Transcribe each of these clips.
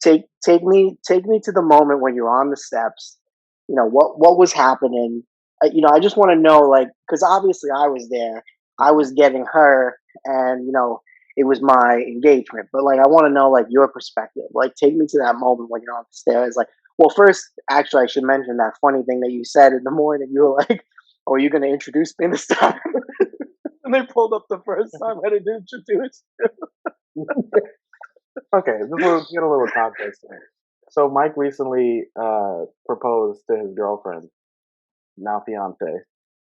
take me to the moment when you're on the steps. What was happening. I just want to know, like, because obviously I was there. I Mhm. was getting her, and it was my engagement. But like, I want to know like your perspective. Like, take me to that moment when you're on the stairs. Like, well, first, actually, I should mention that funny thing that you said in the morning. You were like, "Oh, are you going to introduce me this time?" And they pulled up the first time I didn't introduce. Okay, just get a little context here. So Mike recently proposed to his girlfriend, now fiance,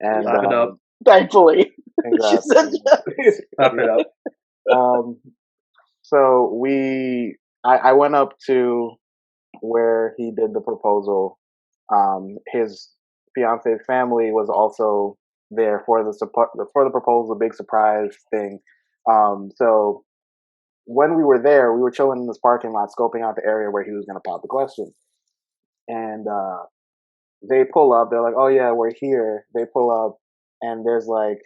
and Wrap it up. Thankfully, she congrats. said yes. Wrap it Yeah. up. Um, so I went up to where he did the proposal. His fiance's family was also there for for the proposal, big surprise thing. So when we were there, we were chilling in this parking lot, scoping out the area where he was going to pop the question. And they pull up. They're like, "Oh yeah, we're here." They pull up, and there's like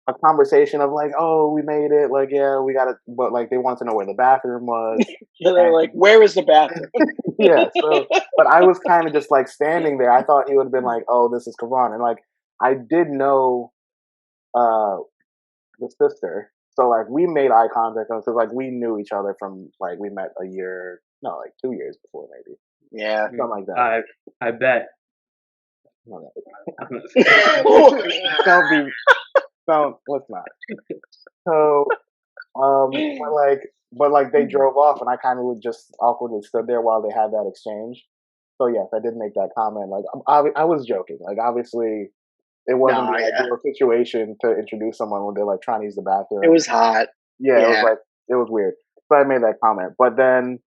a conversation of like, "Oh, we made it." Like, yeah, we got it. But like, they want to know where the bathroom was. Yeah, they're like, And "Where is the bathroom?" yeah, so but I was kind of just like standing there. I thought he would have been like, "Oh, this is Karan," and like I did know uh the sister, so like we made eye contact because like we knew each other from like we met a year, no, like 2 years before maybe Yeah. something like that. I bet. No, no. Oh, Don't be don't let's not. So but like they drove off and I kind of just awkwardly stood there while they had that exchange. So yes, I did make that comment. Like I was joking. Like obviously it wasn't no, the yeah, ideal situation to introduce someone when they're like trying to use the it bathroom. was hot. Yeah, it was Yeah. like it was weird. So I made that comment. But then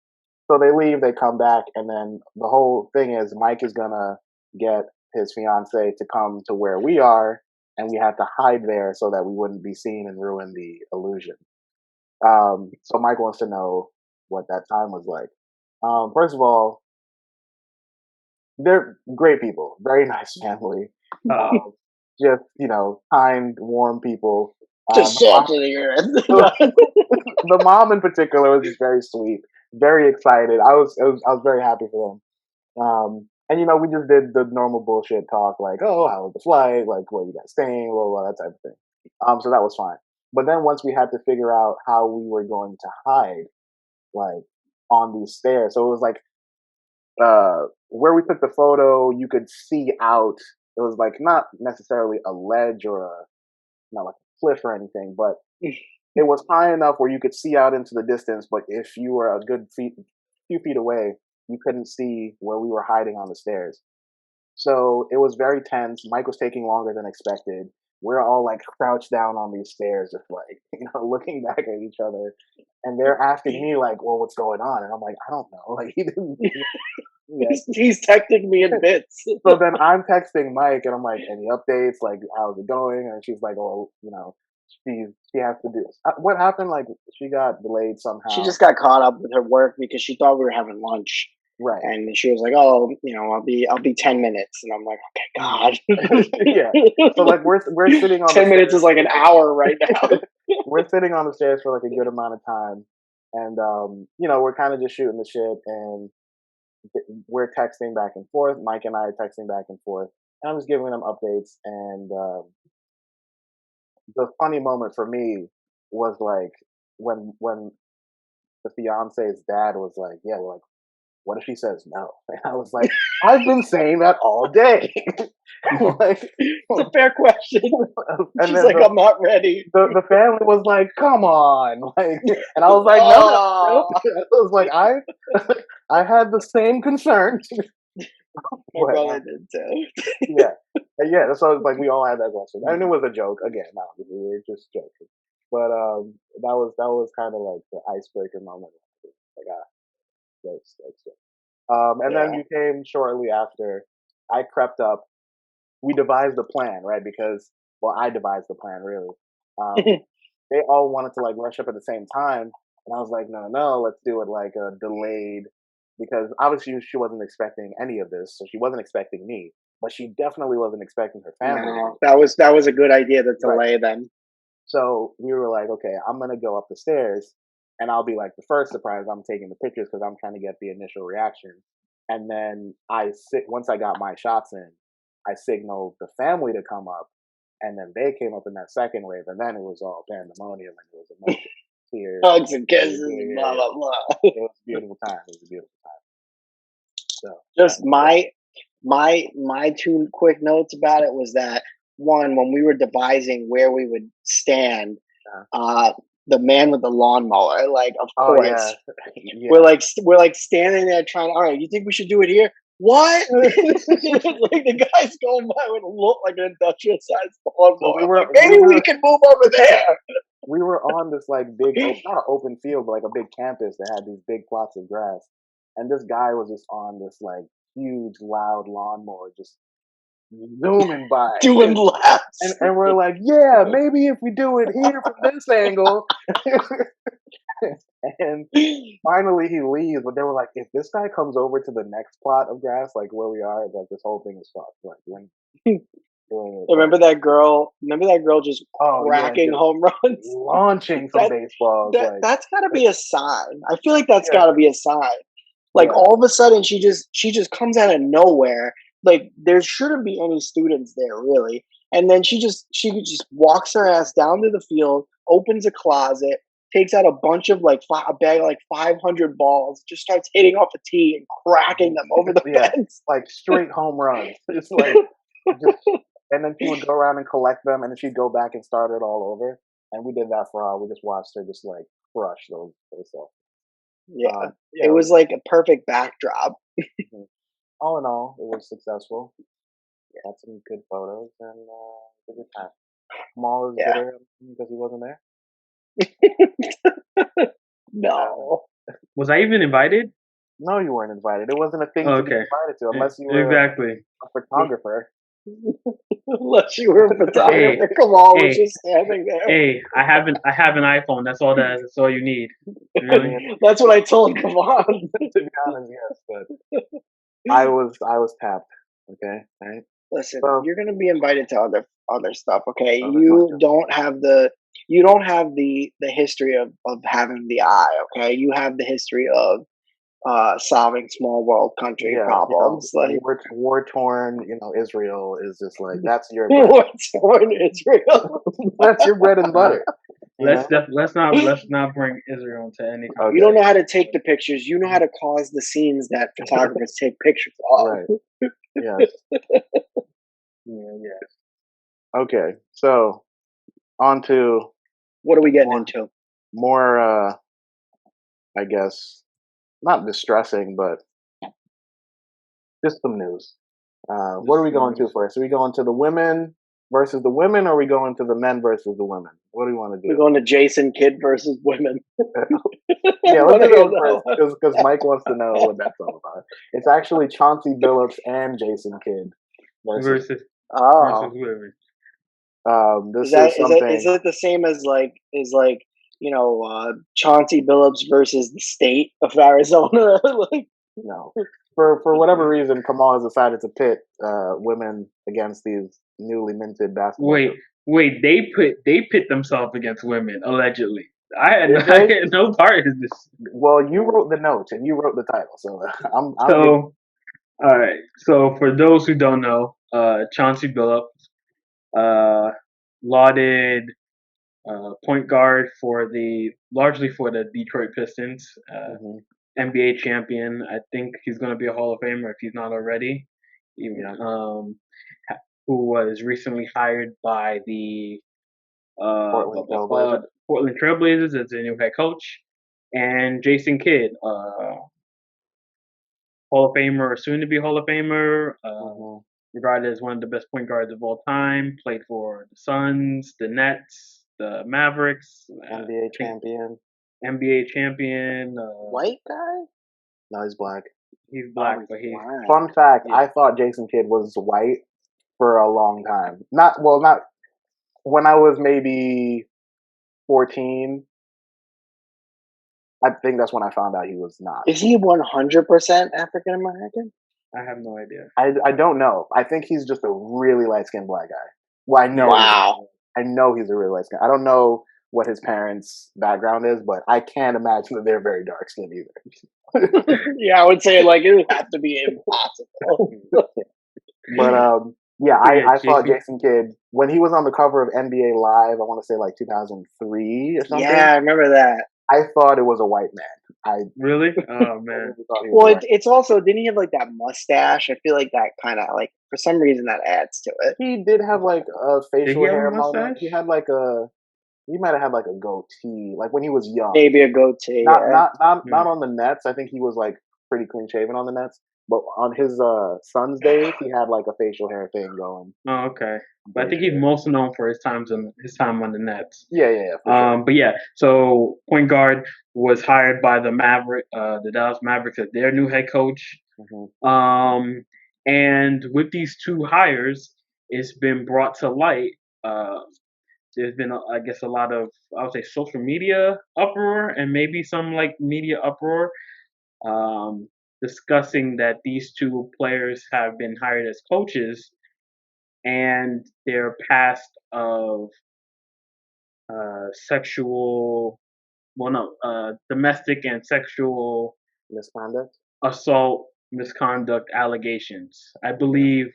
so they leave, they come back, and then the whole thing is Mike is gonna get his fiance to come to where we are, and we had to hide there so that we wouldn't be seen and ruin the illusion. So Mike wants to know what that time was like. First of all, they're great people, very nice family. Uh, Um, just kind, warm people. Just The salt mom, to the the, earth. the mom in particular was just very sweet, very excited. I was very happy for them. And we just did the normal bullshit talk, like, oh, how was the flight? Like, where you guys staying? Blah, blah, that type of thing. So that was fine. But then once we had to figure out how we were going to hide, like, on these stairs, so it was like, where we took the photo, you could see out. It was like not necessarily a ledge or not like a cliff or anything, but it was high enough where you could see out into the distance. But if you were a good few feet away, you couldn't see where we were hiding on the stairs. So it was very tense. Mike was taking longer than expected. We're all like crouched down on these stairs, just like looking back at each other, and they're asking me like, "Well, what's going on?" And I'm like, "I don't know." Like he didn't yet. He's texting me in bits. So then I'm texting Mike, and I'm like, "Any updates? Like, how's it going?" And she's like, "Oh, she has to do what happened. Like, she got delayed She somehow." just got caught up with her work because she thought we were having lunch, Right. and she was like, "Oh, I'll be 10 minutes," and I'm like, Mhm. "Okay, Yeah. So God." like we're sitting on the 10 minutes is stairs like for an like hour right now. we're sitting on the stairs for like a good amount of time, and we're kind of just shooting the shit, and we're texting back and forth. Mike and I are texting back and forth, and I'm just giving them updates. And the funny moment for me was like when the fiance's dad was like, "Yeah, well, like, what if she says no?" And I was like, "I've been saying that all day." Like, It's a fair question. and She's then like, "I'm not ready." the family was like, "Come on," like, and I was like, "No, no, no." Oh, I was like, I had the same concern, my but brother did too. yeah, yeah. So like we all had that question, and it was a joke. Again, obviously we were just joking, but that was kind of like the icebreaker moment. Like, that's it. And then Yeah. you came shortly after. I crept up. We devised a plan, right? Because well, I devised the plan really. Um, they all wanted to like rush up at the same time, and I was like, no, no, no, let's do it like a delayed, because obviously she wasn't expecting any of this, so she wasn't expecting me, but she definitely wasn't expecting her family. No, that was a good idea to Right. delay them. So we were like, okay, I'm gonna go up the stairs, and I'll be like the first surprise. I'm taking the pictures because I'm trying to get the initial reaction, and then once I got my shots in, I signaled the family to come up, and then they came up in that second wave, and then it was all pandemonium and it was emotion, tears. Hugs and Yeah, kisses yeah, and yeah, blah yeah. blah blah. It was a beautiful time. It was a beautiful time. So yeah, Just my two quick notes about it was that one, when we were devising where we would stand, uh, uh, the man with the lawnmower, like, of oh yeah, course, yeah. we're like standing there trying. All right, you think we should do it here? What? Like the guy's going by with a look like an industrial sized So lawnmower. we I'm like, were we maybe we were can move over there. we were on this like big, not an open field, but like a big campus that had these big plots of grass, and this guy was just on this like huge, loud lawnmower, just zooming by, Doing laps. and we're like, yeah, maybe if we do it here from this angle, and finally he leaves, but they were like, if this guy comes over to the next plot of grass, like where we are, like this whole thing is fucked. Like when doing it, like, Remember that girl? Remember that girl just oh yeah, cracking just home runs? launching some That baseballs, like that's got to be a sign. I feel like that's yeah, got to be a sign. Like yeah, all of a sudden, she just comes out of nowhere. Like there shouldn't be any students there really, and then she just walks her ass down to the field, opens a closet, takes out a bunch of like a bag of like 500 balls, just starts hitting off a tee and cracking them over the yeah, fence. like straight home runs. It's like just, and then she would go around and collect them, and then she'd go back and start it all over. And we did that for all. We just watched her just like crush those stuff. Yeah, Yeah, it it was was like a perfect backdrop. mhm. All in all, it was successful. Had some good photos and it was a good time. Kamal is Yeah. bitter because he wasn't there. Uh, No. Was I even invited? no, you weren't invited. It wasn't a thing Oh, to be okay. invited to unless you were Exactly. a photographer. Unless you were a Hey, photographer, come on, was hey, just standing there. hey! I have an iPhone. That's all that's all you need. I Really? mean, That's what I told him. Come on. to be honest, yes, but I was tapped. Okay, right. Listen, So you're gonna be invited to other stuff, okay? other functions. You don't have the history of having the eye, okay? You have the history of solving small world country Yes, you know, problems, like war torn. You know, Israel is just like that's your bread. what's in Israel. That's your bread and Uh, butter. You know. let's not bring Israel into any You don't Okay. know how conversation. to take the pictures. You know how to cause the scenes that photographers take pictures of. Right. Yes. Yeah, yeah. Okay. So on to What are we getting more into? more I guess not distressing, but just some news. What are Just we some going to news. first? Are we going to the women versus the women, or are we going to the men versus the women? What do you want to We're do? going to Jason Kidd versus women. Yeah, let's Wanna do hear those that first one? because Mike wants to know what that's all about. It's actually Chauncey Billups and Jason Kidd versus. Versus Oh, women. is This that is is something. it the same as like Chauncey Billups versus the state of Arizona? Like, No, for whatever reason, Kamal has decided to pit women against these newly minted basketball Wait, hoops. wait. They pit themselves against women allegedly. Did I they? had no part in this. Well, you wrote the notes and you wrote the title, so I'm giving. So all right. So for those who don't know, Chauncey Billups, uh, lauded point guard for largely for the Detroit Pistons, Hmm. NBA champion. I think he's going to be a Hall of Famer if he's not already. Even Yeah, who was recently hired by the Portland Trailblazers. Portland Trailblazers as their new head coach, and Jason Kidd, Hall of Famer or soon to be Hall of Famer, Hmm. regarded as one of the best point guards of all time. Played for the Suns, the Nets, the Mavericks. NBA I think champion. NBA champion. white guy? No, he's black. He's Oh, black, he's but he black. Fun fact: yeah. I thought Jason Kidd was white for a long time. Not when I was maybe 14. I think that's when I found out he was not. Is he 100% African American? I have no idea. I don't know. I think he's just a really light skinned black guy. Well, I know Yeah, he's Wow. I know he's a really light skinned. I don't know what his parents' background is, but I can't imagine that they're very dark skinned either. Yeah, I would say like it would have to be impossible. But yeah, So yeah, I thought Jason. Jason Kidd when he was on the cover of NBA Live. I want to say like 2003 or something. Yeah, I remember that. I thought it was a white man. I Really? Oh man. really thought he was Well, a white. it's also didn't he have like that mustache? I feel like that kind of like for some reason that adds to it. He did have like a Did he facial have a hair moment. mustache? He had like a. He might have had like a goatee, like when he was young. Maybe a goatee. Not Yeah. not not Hmm. not on the Nets. I think he was like pretty clean shaven on the Nets. But on his son's days, he had like a facial hair thing going. Oh, okay. I'm But I pretty think he's sure. most known for his time on the Nets. Yeah, for sure. But yeah, so point guard was hired by the Dallas Mavericks as their new head coach. Hmm. And with these two hires, it's been brought to light. Uh, there's been, I guess, a lot of, I would say, social media uproar and maybe some like media uproar, um, discussing that these two players have been hired as coaches and their past of sexual, well, no, domestic and sexual Misconduct. assault misconduct allegations. I Yeah. believe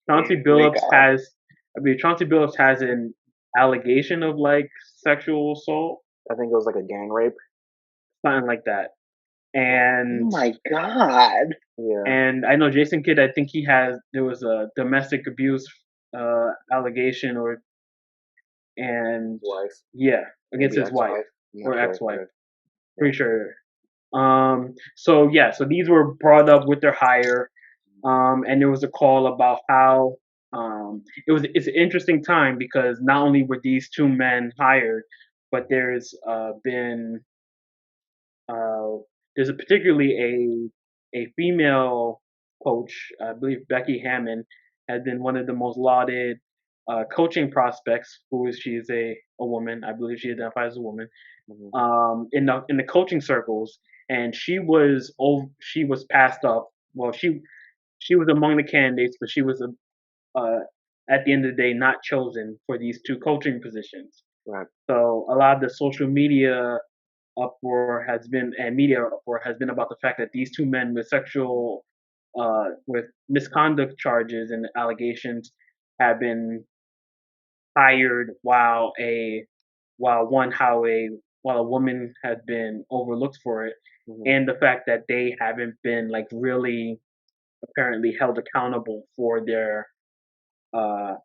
Chauncey Oh my Billups God. has. I mean, Chauncey Billups has an allegation of like sexual assault, I think it was like a gang rape. something like that. Oh And my God. Yeah. and I know Jason Kidd. I think there was a domestic abuse allegation and Wife. yeah, against Maybe his wife ex-wife. I'm not or sure. ex-wife. Yeah. Pretty sure. So yeah, so these were brought up with their hire, and there was a call about how it's an interesting time because not only were these two men hired, but uh, there's a particularly a female coach, I believe Becky Hammond, has been one of the most lauded coaching prospects. She's a woman, I believe she identifies as a woman, Mhm. in the coaching circles, and she was passed up. Well, she was among the candidates, but she was at the end of the day not chosen for these two coaching positions. Right. So a lot of the social media uproar has been and media uproar has been about the fact that these two men with misconduct charges and allegations have been hired while a woman has been overlooked for it, Mhm. and the fact that they haven't been like really apparently held accountable for their uh,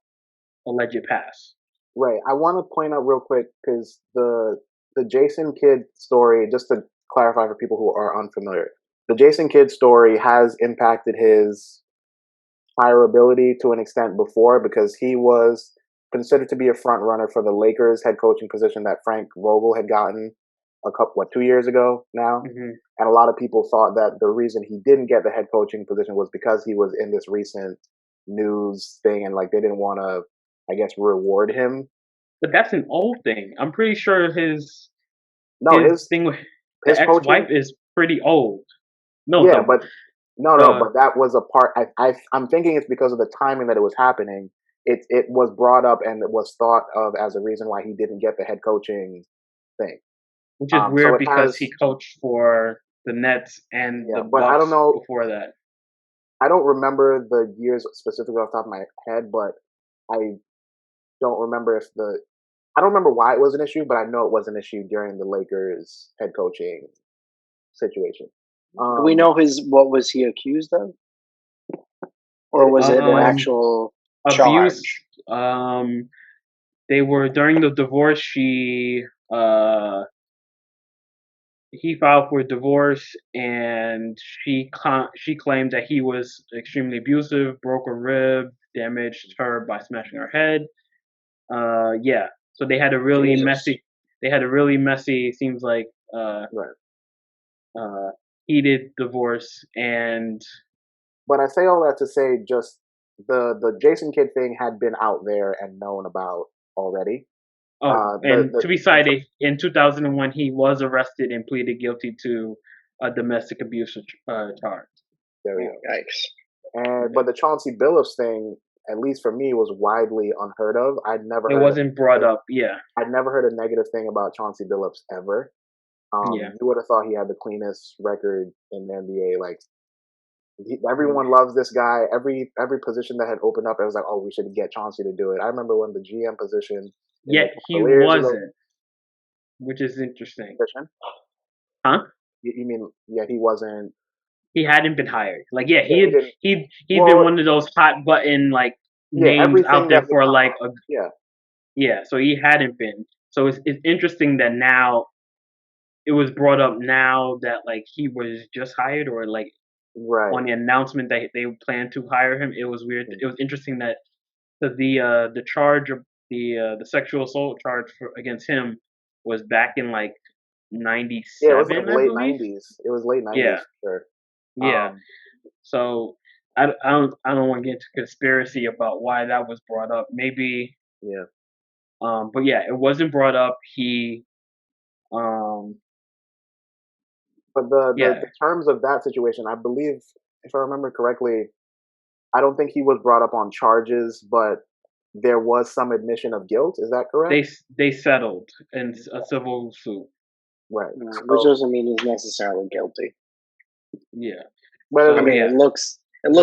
alleged past. Right. I want to point out real quick because the Jason Kidd story, just to clarify for people who are unfamiliar, the Jason Kidd story has impacted his hireability to an extent before because he was considered to be a front runner for the Lakers head coaching position that Frank Vogel had gotten 2 years ago now. Hmm. And a lot of people thought that the reason he didn't get the head coaching position was because he was in this recent news thing and like they didn't want to, I guess, reward him. But that's an old thing. I'm pretty sure No, his his thing with the his ex-wife coaching, is pretty old. No, yeah, but no, the but that was a part. I'm thinking it's because of the timing that it was happening. It was brought up and it was thought of as a reason why he didn't get the head coaching thing. which is So weird it because has, he coached for the Nets and yeah, the but I don't Bucks know. before that. I don't remember the years specifically off the top of my head, but I don't remember if the I don't remember why it was an issue, but I know it was an issue during the Lakers head coaching situation. Do we know what was he accused of? Or was His it an wife. actual Abuse. charge? They were during the divorce. Uh, he filed for divorce, and she claimed that he was extremely abusive, broke a rib, damaged her by smashing her head. Yeah. So they had a really Jesus. messy. They had a really messy. Seems like Right. uh, heated divorce, and But I say all that to say just the Jason Kidd thing had been out there and known about already. oh, The and to be the cited, in 2001, he was arrested and pleaded guilty to a domestic abuse charge. there we Oh, go. yikes. And Okay. but the Chauncey Billups thing at least for me, was widely unheard of. It wasn't brought up. Yeah, I'd never heard a negative thing about Chauncey Billups ever. yeah, You would have thought he had the cleanest record in the NBA. Like mm, everyone loves this guy. Every position that had opened up, it was like, oh, we should get Chauncey to do it. I remember when the GM position in the yet he Cavaliers was wasn't, which is interesting, open. huh? You mean yeah, he wasn't. He hadn't been hired. Like, yeah, Yeah, he didn't. he'd been Well, one of those hot button like yeah, names out everything there that would for come like up. a Yeah, yeah. So he hadn't been. So it's interesting that now it was brought up now that like he was just hired or like right. on the announcement that they plan to hire him. It was weird. Mm. It was interesting that the charge of the sexual assault charge against him was back in like Yeah, it was like '97, I late believe. '90s. It was late Yeah, '90s for sure. yeah. So I don't want to get into conspiracy about why that was brought up. Maybe, Yeah. but yeah, it wasn't brought up. He um But the, the yeah, the terms of that situation, I believe, if I remember correctly, I don't think he was brought up on charges, but there was some admission of guilt. Is that correct? they settled in a civil suit. Right. which So, doesn't mean he's necessarily guilty. Yeah. but I So mean, yeah, it looks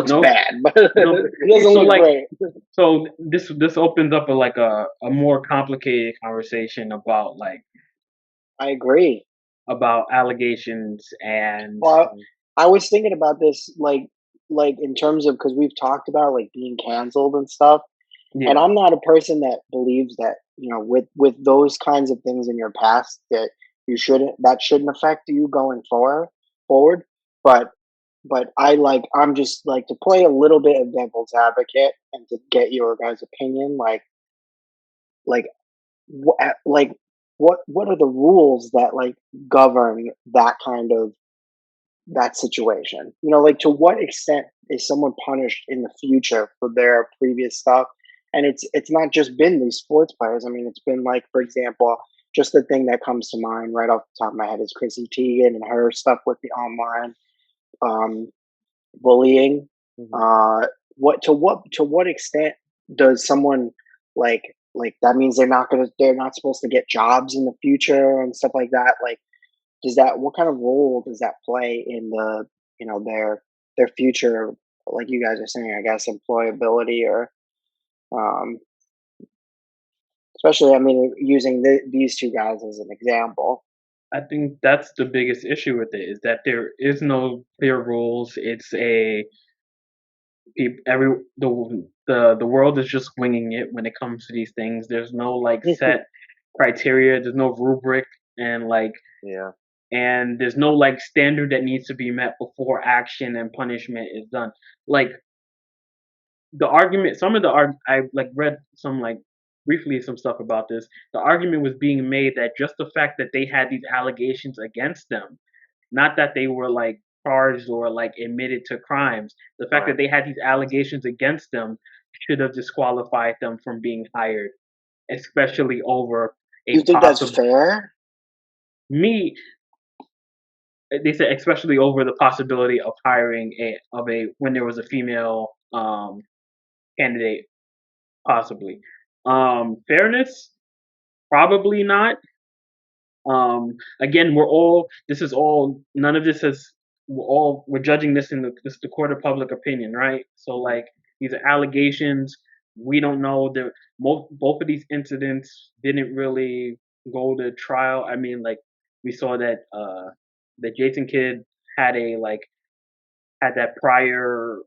no, bad, but it no. doesn't So look like, great. so this opens up a more complicated conversation about like I agree. about allegations and Well, mhm, I was thinking about this, like in terms of because we've talked about like being canceled and stuff, and yeah, I'm not a person that believes that with those kinds of things in your past that that shouldn't affect you going forward. But I'm just like to play a little bit of devil's advocate and to get your guys' opinion. Like like what are the rules that like govern that kind of that situation? Like to what extent is someone punished in the future for their previous stuff? And it's not just been these sports players. I mean, it's been like, for example, just the thing that comes to mind right off the top of my head is Chrissy Teigen and her stuff with the online um, bullying. mhm. Uh, to what extent does someone like that means they're not supposed to get jobs in the future and stuff like that? Like, does that what kind of role does that play in their future, like you guys are saying, I guess, employability or um especially, I mean, using these two guys as an example. I think that's the biggest issue with it is that there is no clear rules. It's a every the world is just winging it when it comes to these things. There's no like set criteria. There's no rubric and like Yeah. and there's no like standard that needs to be met before action and punishment is done. Like the argument, some of the I like read some like briefly some stuff about this. The argument was being made that just the fact that they had these allegations against them, not that they were like charged or like admitted to crimes, the fact Right. that they had these allegations against them should have disqualified them from being hired, especially over You a think that's possible fair? me. They said especially over the possibility of hiring a when there was a female candidate possibly. Fairness, probably not. Again, this is all, none of this has, we're judging this in this the court of public opinion, right? So Mhm. like these are allegations. We don't know both of these incidents didn't really go to trial. I mean, like we saw that the Jason kid had a like had that prior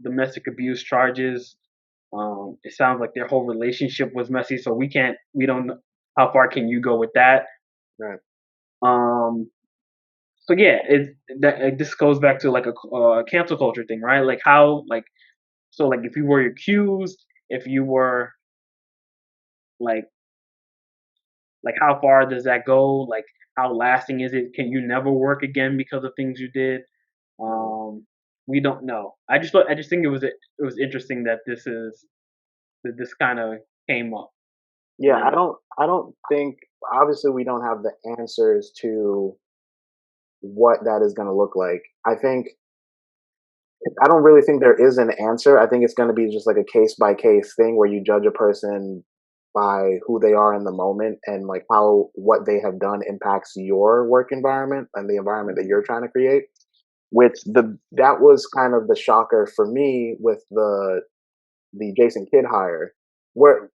domestic abuse charges. It sounds like their whole relationship was messy, so we don't know how far can you go with that. Right. Um, so yeah, this goes back to like a cancel culture thing, right? Like how like so like if you were accused, if you were like how far does that go? Like how lasting is it? Can you never work again because of things you did? Mhm. Um, we don't know. I just think it was interesting that this kind of came up, Yeah, and I don't think, obviously we don't have the answers to what that is going to look like. I think I don't really think there is an answer. I think it's going to be just like a case by case thing where you judge a person by who they are in the moment and like how what they have done impacts your work environment and the environment that you're trying to create. Which that was kind of the shocker for me with the Jason Kidd hire, where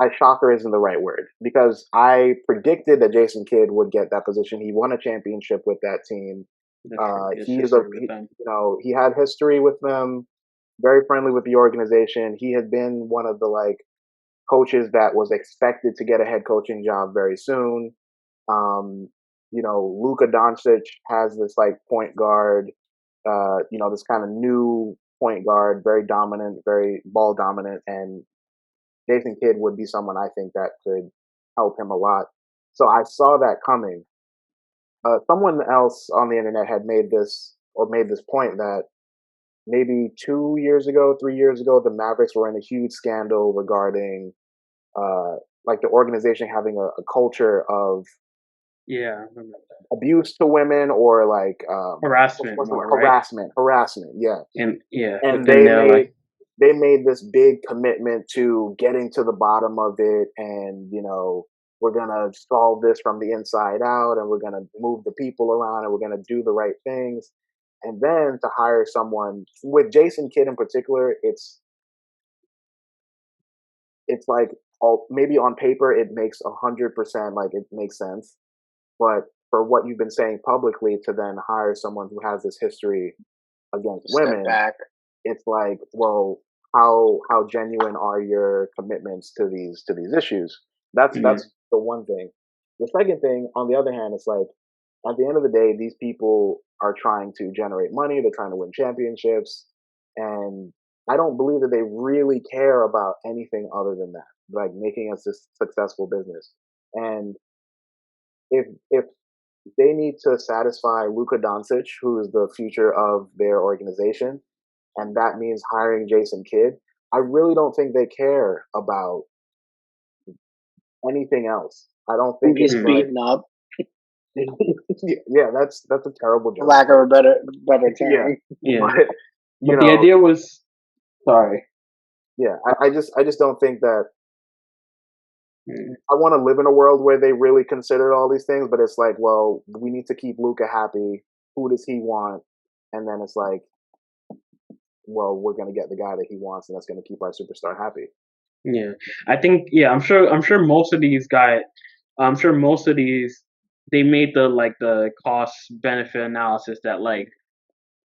I shocker isn't the right word because I predicted that Jason Kidd would get that position. He won a championship with that team. That's true. His He is history with them. he had history with them, very friendly with the organization. He had been one of the like coaches that was expected to get a head coaching job very soon. Um, Luka Doncic has this like point guard, this kind of new point guard, very dominant, very ball dominant, and Jason Kidd would be someone I think that could help him a lot. So I saw that coming. Someone else on the internet had made this point that maybe 2 years ago, 3 years ago, the Mavericks were in a huge scandal regarding uh, like the organization having a culture of Yeah, I remember that. abuse to women or like Harassment more, right? harassment, yeah. And yeah, And within there, like they made this big commitment to getting to the bottom of it, and we're gonna solve this from the inside out, and we're gonna move the people around, and we're gonna do the right things. And then to hire someone with Jason Kidd in particular, it's like all maybe on paper it makes 100% like it makes sense, but for what you've been saying publicly to then hire someone who has this history against Step women, back. it's like, well, how genuine are your commitments to these issues? yeah, That's the one thing. The second thing, on the other hand, it's like at the end of the day, these people are trying to generate money. They're trying to win championships, and I don't believe that they really care about anything other than that, like making a successful business. And if they need to satisfy Luka Doncic, who is the future of their organization, and that means hiring Jason Kidd, I really don't think they care about anything else. I don't Who think gets it's mm, like, beaten up, yeah, that's a terrible for joke. lack of a better Yeah, term. yeah. but you But the know, idea was sorry. yeah, I just don't think that Mm, I want to live in a world where they really consider all these things. But it's like, well, we need to keep Luca happy. Who does he want? And then it's like, well, we're gonna get the guy that he wants, and that's gonna keep our superstar happy. yeah, I think yeah. I'm sure most of these guys. I'm sure most of these they made the cost benefit analysis that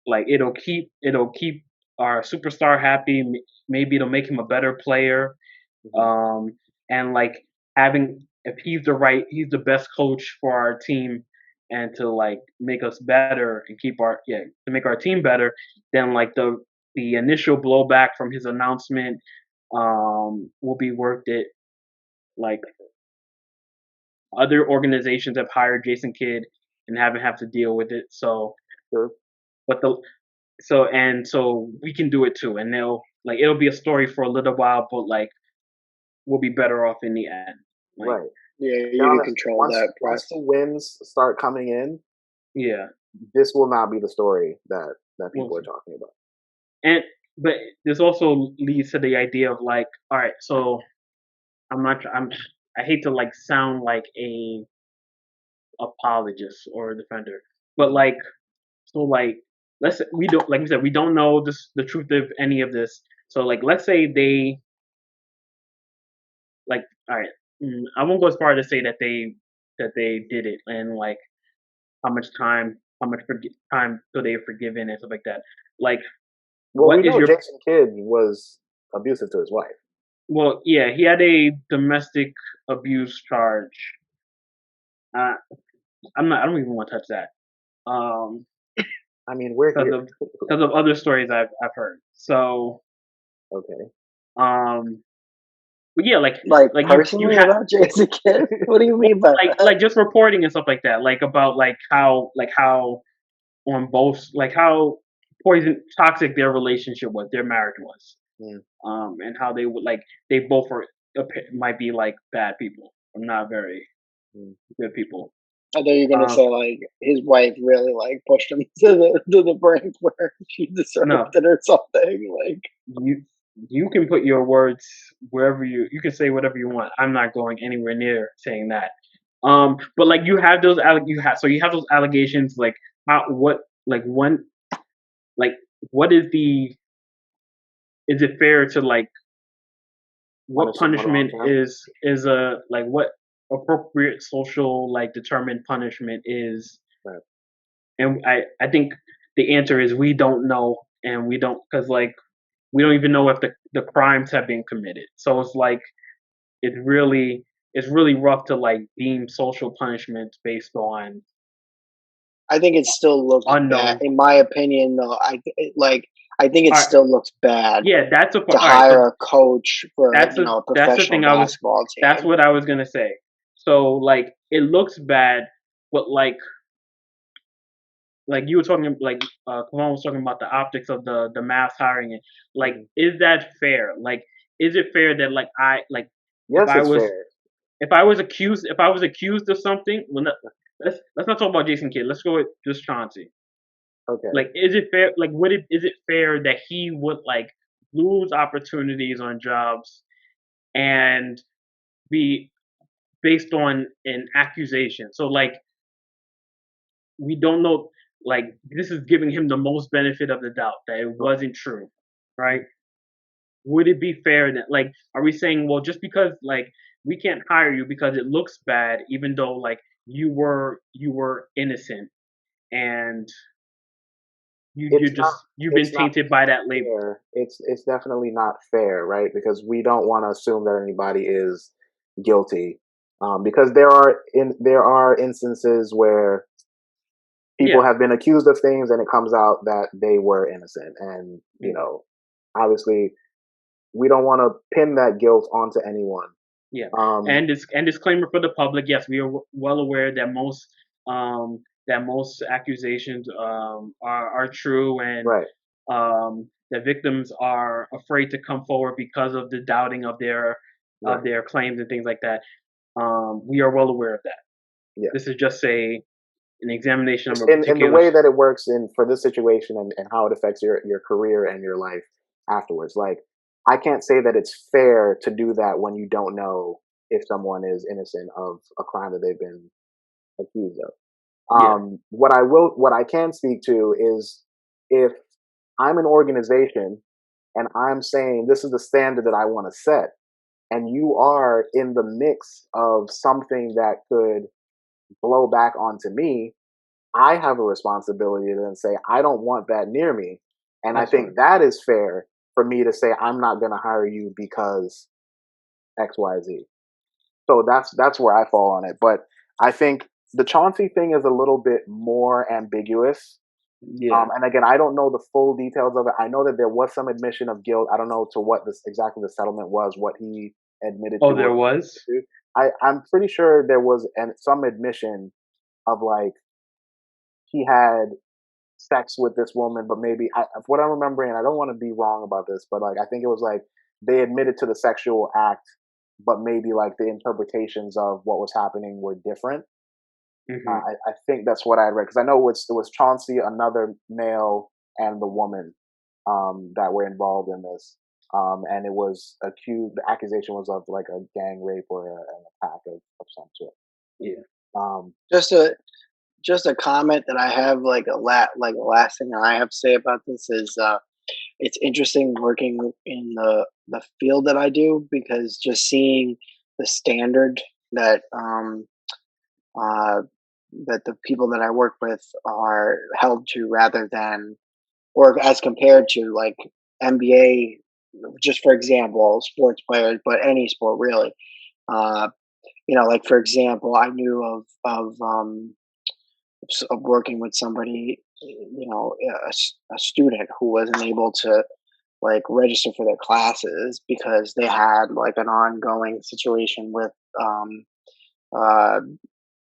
like it'll keep our superstar happy. Maybe it'll make him a better player. Hmm. Um, and like having if he's the best coach for our team and to like make us better and keep our yeah to make our team better, then like the initial blowback from his announcement will be worth it. Like other organizations have hired Jason Kidd and haven't have to deal with it. So, Sure. but the so we can do it too, and it'll be a story for a little while, but like we'll be better off in the end. Like Right. Yeah, To be you can honest, control that once press. the wins start coming in, yeah, this will not be the story that we'll people are see. talking about. And but this also leads to the idea of like, all right, so I'm not I'm I hate to like sound like a apologist or a defender, but Hmm. like so like let's say we don't like we said we don't know the truth of any of this. So like let's say they like all right, I won't go as far to say that they did it and like how much time so they're forgiven and stuff like that. Like Well, we what is know your Jason Kidd was abusive to his wife. well yeah he had a domestic abuse charge. Uh, I don't even want to touch that. Um, I mean, we're because here. of other stories I've heard. So Okay. but yeah, Like like you personally have about Jason Kidd? What do you mean by that? like just reporting and stuff like that, like about like how on both like how poison toxic their relationship was, their marriage was, Mm, and how they would like they both might be like bad people, or not very mm. good people. I thought you were gonna Um, say like his wife really like pushed him to the brink where she deserved no, it or something. Like you you can put your words wherever you can say whatever you want. I'm not going anywhere near saying that. But like you have those you have those allegations like how what like when like what is it fair to like what Punish someone long punishment term. is a like what appropriate social like determined punishment is, Right. and I think the answer is we don't know, and we don't because like we don't even know if the crimes have been committed. So it's like it's really it's really rough to like deem social punishments based on I think it still looks bad, unknown. in my opinion. Though I think it All right, still looks bad yeah, that's a to all right. So hire a coach for a that's the professional thing I was basketball that's team. what I was gonna say. So like it looks bad, but like you were talking like Kavan was talking about the optics of the mass hiring it. Like, Mhm. is that fair? Like, is it fair that like I like if Yes, I it's was fair. if I was accused of something, well, let's not talk about Jason Kidd. Let's go with just Chauncey. Okay. Like, is it fair? Like, would it is it fair that he would like lose opportunities on jobs and be based on an accusation? So like we don't know like this is giving him the most benefit of the doubt that it Right. wasn't true, right? Would it be fair that like are we saying well just because like we can't hire you because it looks bad even though like you were innocent and It's not. you've been It's not tainted by that label. fair. It's definitely not fair, right? Because we don't want to assume that anybody is guilty, because there are instances where people Yeah, have been accused of things and it comes out that they were innocent, and yeah, obviously we don't want to pin that guilt onto anyone. yeah. Um, And disclaimer for the public: yes, we are well aware that most accusations are true, and right, that victims are afraid to come forward because of the doubting of right, their claims and things like that. We are well aware of that. yeah. This is just an examination of Just a in the particular. way that it works in for this situation, and how it affects your career and your life afterwards. Like, I can't say that it's fair to do that when you don't know if someone is innocent of a crime that they've been accused of. Yeah. What I can speak to is if I'm an organization and I'm saying this is the standard that I want to set, and you are in the mix of something that could blow back onto me, I have a responsibility to then say, I don't want that near me. And I That's right. think that is fair for me to say, I'm not going to hire you because XYZ. So that's where I fall on it. But I think the Chauncey thing is a little bit more ambiguous. Yeah. And again, I don't know the full details of it. I know that there was some admission of guilt. I don't know to what this exactly the settlement was, what he admitted to Oh, or there was. to. I'm pretty sure there was some admission of like he had sex with this woman, but maybe what I'm remembering, I don't want to be wrong about this, but like I think it was like they admitted to the sexual act, but maybe like the interpretations of what was happening were different. Hmm. I think that's what I read because I know it was Chauncey, another male, and the woman that were involved in this, and it was accused. The accusation was of like a gang rape or an attack of some sort. Yeah. Um, Just a just a comment that I have, like the last thing that I have to say about this is it's interesting working in the field that I do, because just seeing the standard that uh, that the people that I work with are held to, rather than, or as compared to, like NBA, just for example, sports players, but any sport really. Uh, like for example, I knew of working with somebody, a student who wasn't able to like register for their classes because they had like an ongoing situation with um uh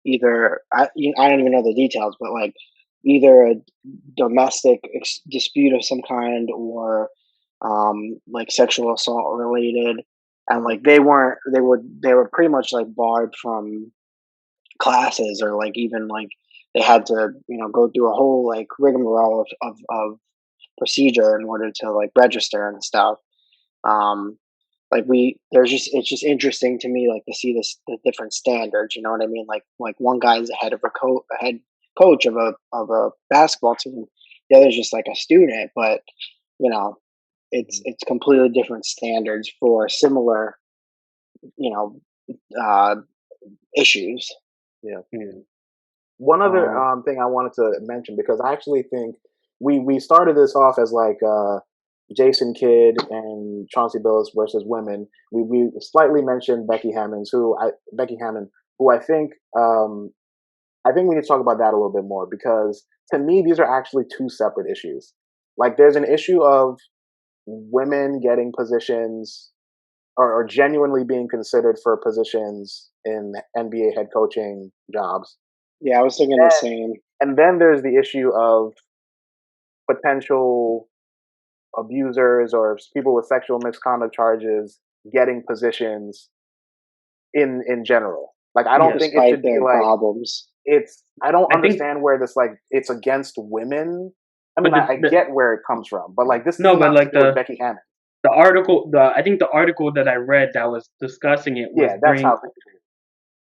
either I don't even know the details, but like either a domestic dispute of some kind, or like sexual assault related, and mhm, like they were pretty much like barred from classes, or like even like they had to go through a whole like rigmarole of procedure in order to like register and stuff. Um, like we there's just it's just interesting to me like to see the different standards. You know what I mean? Like one guy's a head coach of a basketball team, the other's just like a student, but you know it's completely different standards for similar you know uh, issues. Yeah. Yeah. One other Um, thing I wanted to mention, because I actually think we started this off as like Jason Kidd and Chauncey Billups versus women. We slightly mentioned Becky Hammond, who I think we need to talk about that a little bit more, because to me these are actually two separate issues. Like there's an issue of women getting positions, or genuinely being considered for positions in NBA head coaching jobs. Yeah, I was thinking the same. And then there's the issue of potential abusers or people with sexual misconduct charges getting positions in general. Like I don't yes, think it Despite should be their like problems. it's I don't I think, understand where this like it's against women. I but mean, I get where it comes from, but like this is no, but not to like do with Becky Hammond. I think the article that I read that was discussing it was Yeah, that's how.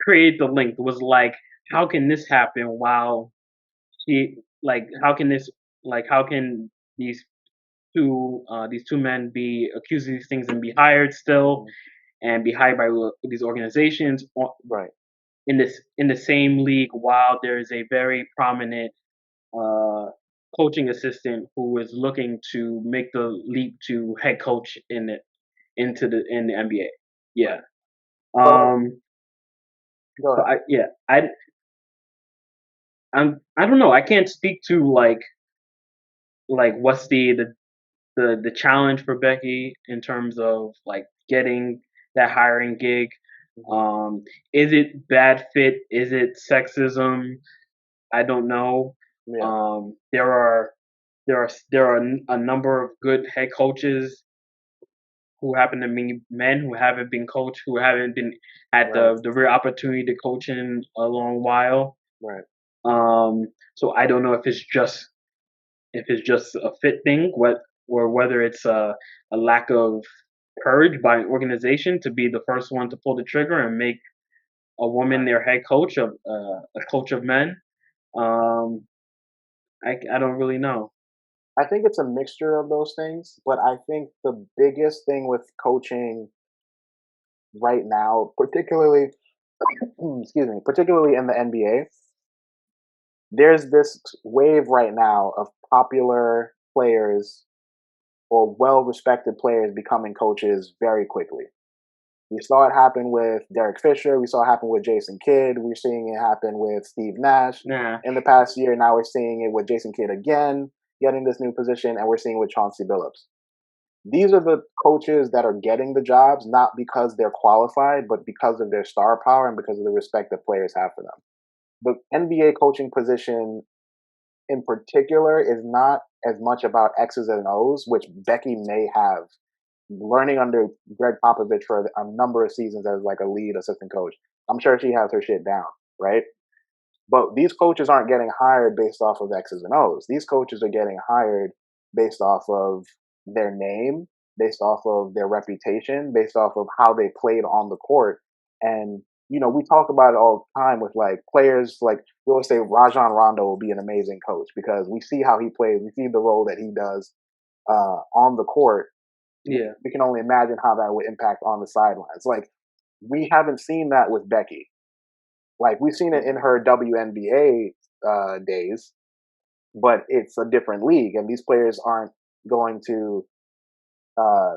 create the link was like, how can this happen while she like how can this how can these two men be accused of these things and be hired still and be hired by these organizations Right. in the same league while there is a very prominent uh, coaching assistant who is looking to make the leap to head coach in the NBA. Yeah. Well, Um. go So ahead. I don't know. I can't speak to what's the challenge for Becky in terms of like getting that hiring gig. Hmm. Um, is it bad fit? Is it sexism? I don't know. Yeah. There are a number of good head coaches who happen to be men who haven't been coached, who haven't been had Right. the real opportunity to coach in a long while. Right. Um, so I don't know if it's just a fit thing, or whether it's a lack of courage by an organization to be the first one to pull the trigger and make a woman their head coach of a coach of men. Um, I don't really know. I think it's a mixture of those things, but I think the biggest thing with coaching right now, particularly excuse me, particularly in the NBA, there's this wave right now of popular players or well-respected players becoming coaches very quickly. We saw it happen with Derek Fisher. We saw it happen with Jason Kidd. We're seeing it happen with Steve Nash Nah, in the past year. Now we're seeing it with Jason Kidd again, getting this new position, and we're seeing it with Chauncey Billups. These are the coaches that are getting the jobs, not because they're qualified, but because of their star power and because of the respect that players have for them. The NBA coaching position in particular is not as much about X's and O's, which Becky may have learning under Greg Popovich for a number of seasons as like a lead assistant coach. I'm sure she has her shit down, right? But these coaches aren't getting hired based off of X's and O's. These coaches are getting hired based off of their name, based off of their reputation, based off of how they played on the court. And, we talk about it all the time with like players like we always say Rajon Rondo will be an amazing coach because we see how he plays, we see the role that he does on the court. yeah, We can only imagine how that would impact on the sidelines. Like we haven't seen that with Becky. Like we've seen it in her WNBA days, but it's a different league, and these players aren't going to. Uh,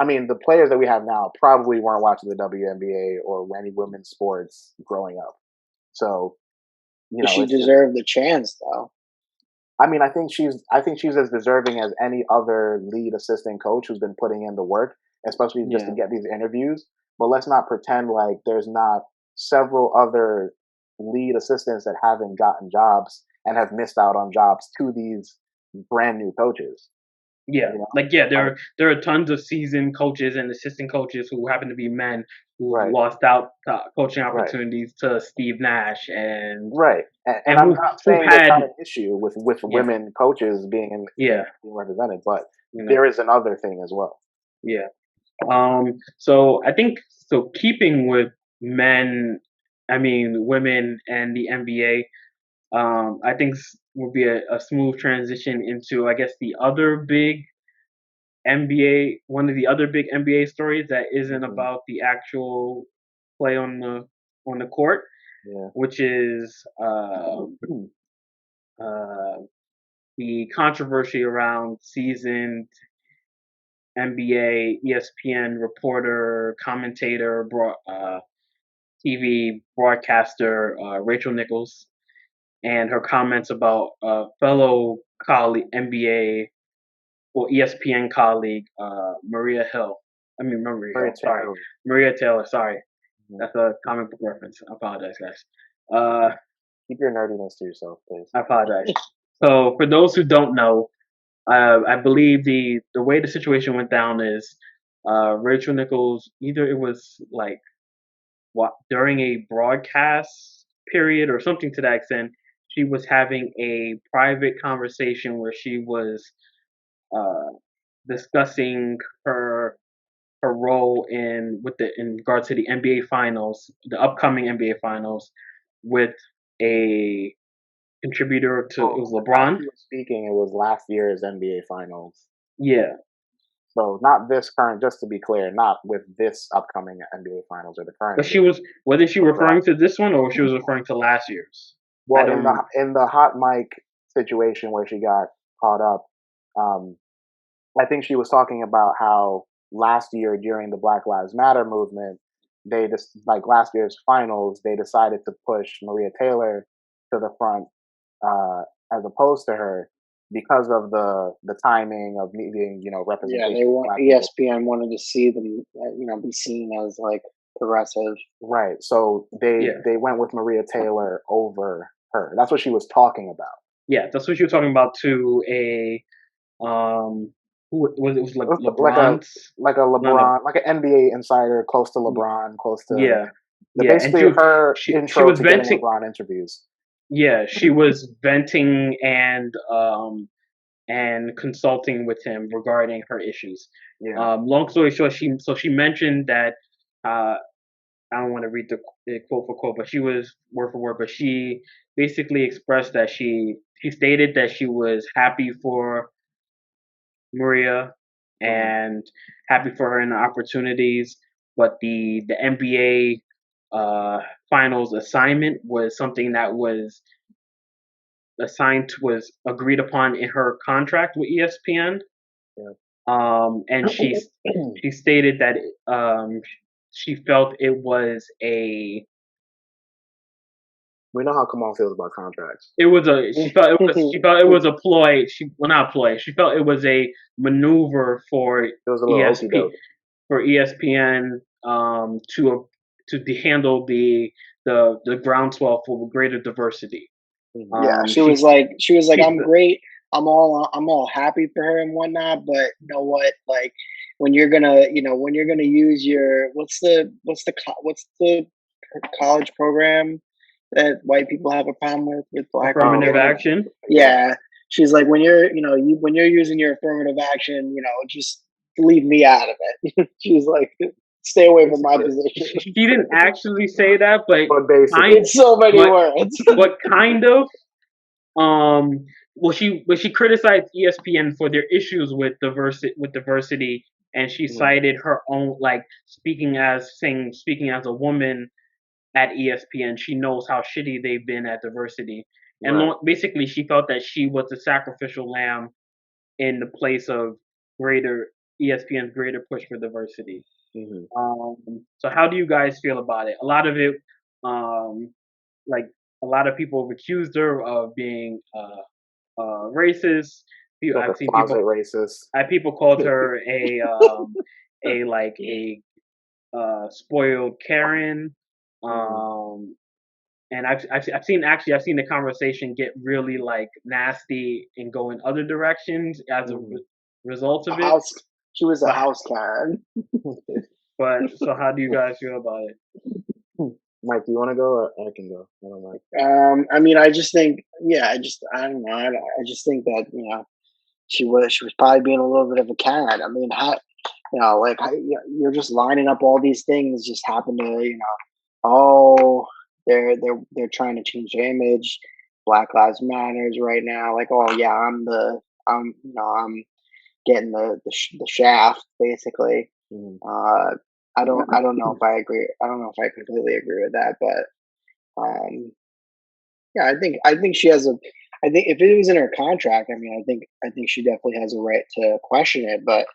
I mean, the players that we have now probably weren't watching the WNBA or any women's sports growing up. So Does she it's. deserve the chance though? I mean, I think she's as deserving as any other lead assistant coach who's been putting in the work, especially just to yeah, get these interviews. But let's not pretend like there's not several other lead assistants that haven't gotten jobs and have missed out on jobs to these brand new coaches. Yeah, You know, like yeah, like there are tons of seasoned coaches and assistant coaches who happen to be men who've right, lost out coaching right. opportunities to Steve Nash and Right, and and I'm not who've saying there's had not an issue with yeah women coaches yeah being represented, but you know there is another thing as well. yeah. So I think so. Keeping with men, I mean women and the NBA. I think would be a smooth transition into I guess the other big NBA, one of the other big NBA stories that isn't Hmm. about the actual play on the court, Yeah, which is uh, the controversy around seasoned NBA ESPN reporter, commentator, TV broadcaster Rachel Nichols and her comments about fellow colleague NBA or ESPN colleague Maria Hill. I mean Maria Maria Hill. Sorry, Taylor. Maria Taylor. Sorry, Mhm. that's a comic book reference. I apologize, guys. Uh, Keep your nerdiness to yourself, please. I apologize. So for those who don't know, I believe the way the situation went down is Rachel Nichols either it was like what during a broadcast period or something to that extent, she was having a private conversation where she was uh, discussing her role in regards to the NBA finals, the upcoming NBA finals, with a contributor to it Oh, was the time LeBron. she was speaking, it was last year's NBA Finals. Yeah, So not this current, just to be clear, not with this upcoming NBA Finals or the current but she NBA, was whether she but for referring last to year. this one or she was referring to last year's. I Well, don't. in the hot mic situation where she got caught up, um, I think she was talking about how last year during the Black Lives Matter movement, they just like last year's finals, they decided to push Maria Taylor to the front uh, as opposed to her because of the timing of needing Yeah, representation they of want Black people. ESPN wanted to see them, be seen as like progressive. Right. So Yeah, they went with Maria Taylor over her. That's what she was talking about. yeah, that's what you were talking about to a who was it was like It was LeBron's like a no no LeBron, like an NBA insider, close to LeBron, close to yeah yeah and basically her she intro was to getting venting LeBron interviews. yeah she was venting and consulting with him regarding her issues. Yeah. Long story short, she mentioned that uh, I don't want to read the quote for quote, but she was word for word. But she basically expressed that she stated that she was happy for Maria Hmm. and happy for her and her opportunities, but the NBA finals assignment was something that was was agreed upon in her contract with ESPN. Yeah. And she stated that um, she felt it was a We know how Kamal feels about contracts. it was a she felt it was a ploy. She well not a ploy. She felt it was a maneuver for It was a little okey ESP doke. for ESPN to handle the groundswell for greater diversity. Hmm. Yeah, she was like, She I'm great. I'm all happy for her and whatnot. But you know what? Like when you're gonna use your what's the college program that white people have a problem with black people affirmative Oh, getting? action. yeah. Yeah, she's like, when you're using your affirmative action, just leave me out of it. She's like, stay away from my Basically, position. She didn't actually say that, but kind basically, It's so many but words. but kind of. She criticized ESPN for their issues with diversity, and she mhm, cited her own like speaking as a woman at ESPN. She knows how shitty they've been at diversity, and right. basically she felt that she was the sacrificial lamb in the place of greater ESPN's greater push for diversity. Hmm. So how do you guys feel about it? A lot of it, um, like a lot of people have accused her of being racist. Like a I've seen closet people, racist. people called her a like a spoiled Karen. Hmm. Um, and I've seen the conversation get really like nasty and go in other directions as a Hmm. results A of it. house. She was a But house Karen. so how do you guys feel about it? Mike, do you want to go? Or I can go. I don't mind. I mean, I just think, yeah, I don't know. I just think that she was probably being a little bit of a Karen. I mean, how like you're just lining up all these things, just happen to oh, they're trying to change their image. Black Lives Matters right now. Like, oh yeah, I'm getting the shaft basically. Mhm. Uh, I don't know if I agree. I don't know if I completely agree with that, but yeah, I think she has a. I think if it was in her contract, I mean, I think she definitely has a right to question it, but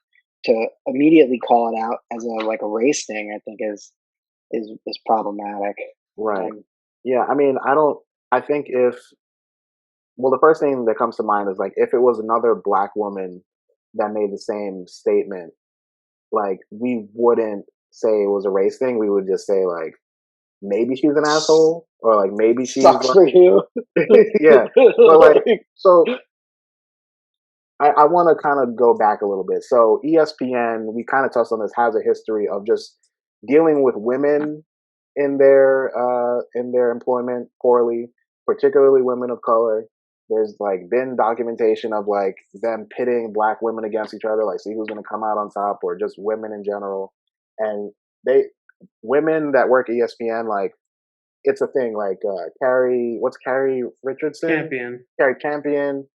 to immediately call it out as a like a race thing, I think is problematic. Right. Um, Yeah. I mean, I don't. I think if well, the first thing that comes to mind is like if it was another black woman that made the same statement, like we wouldn't say it was a race thing. We would just say like maybe she's an asshole or like maybe she's sucks for you. like yeah. But like so I want to kind of go back a little bit. So ESPN, we kind of touched on this, has a history of just dealing with women in their employment poorly, particularly women of color. There's like been documentation of like them pitting black women against each other, like see who's gonna come out on top, or just women in general. And they women that work ESPN, like it's a thing. Like what's Carrie Richardson? Champion. Carrie Champion.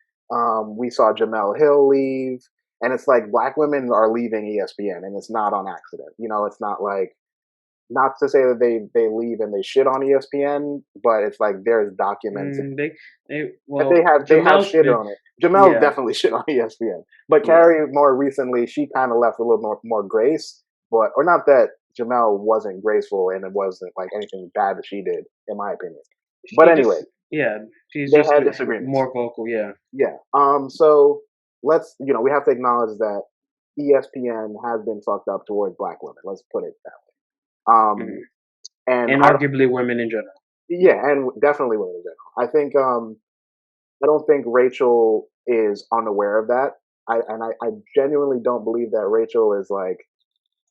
We saw Jamel Hill leave, and it's like black women are leaving ESPN, and it's not on accident. You know, it's not like not to say that they leave and they shit on ESPN, but it's like there's documents They that well they have Jamel's shit on it. Jamel's yeah definitely shit on ESPN, but yeah. Carrie more recently she kind of left a little more grace, but or not that Jamel wasn't graceful and it wasn't like anything bad that she did, in my opinion. But She anyway, just yeah she's they just had disagreements. more vocal. Yeah. Yeah. So let's we have to acknowledge that ESPN has been fucked up towards black women. Let's put it that way. Mhm. And And I don't. arguably women in general. Yeah, and definitely women in general. I think I don't think Rachel is unaware of that. I genuinely don't believe that Rachel is like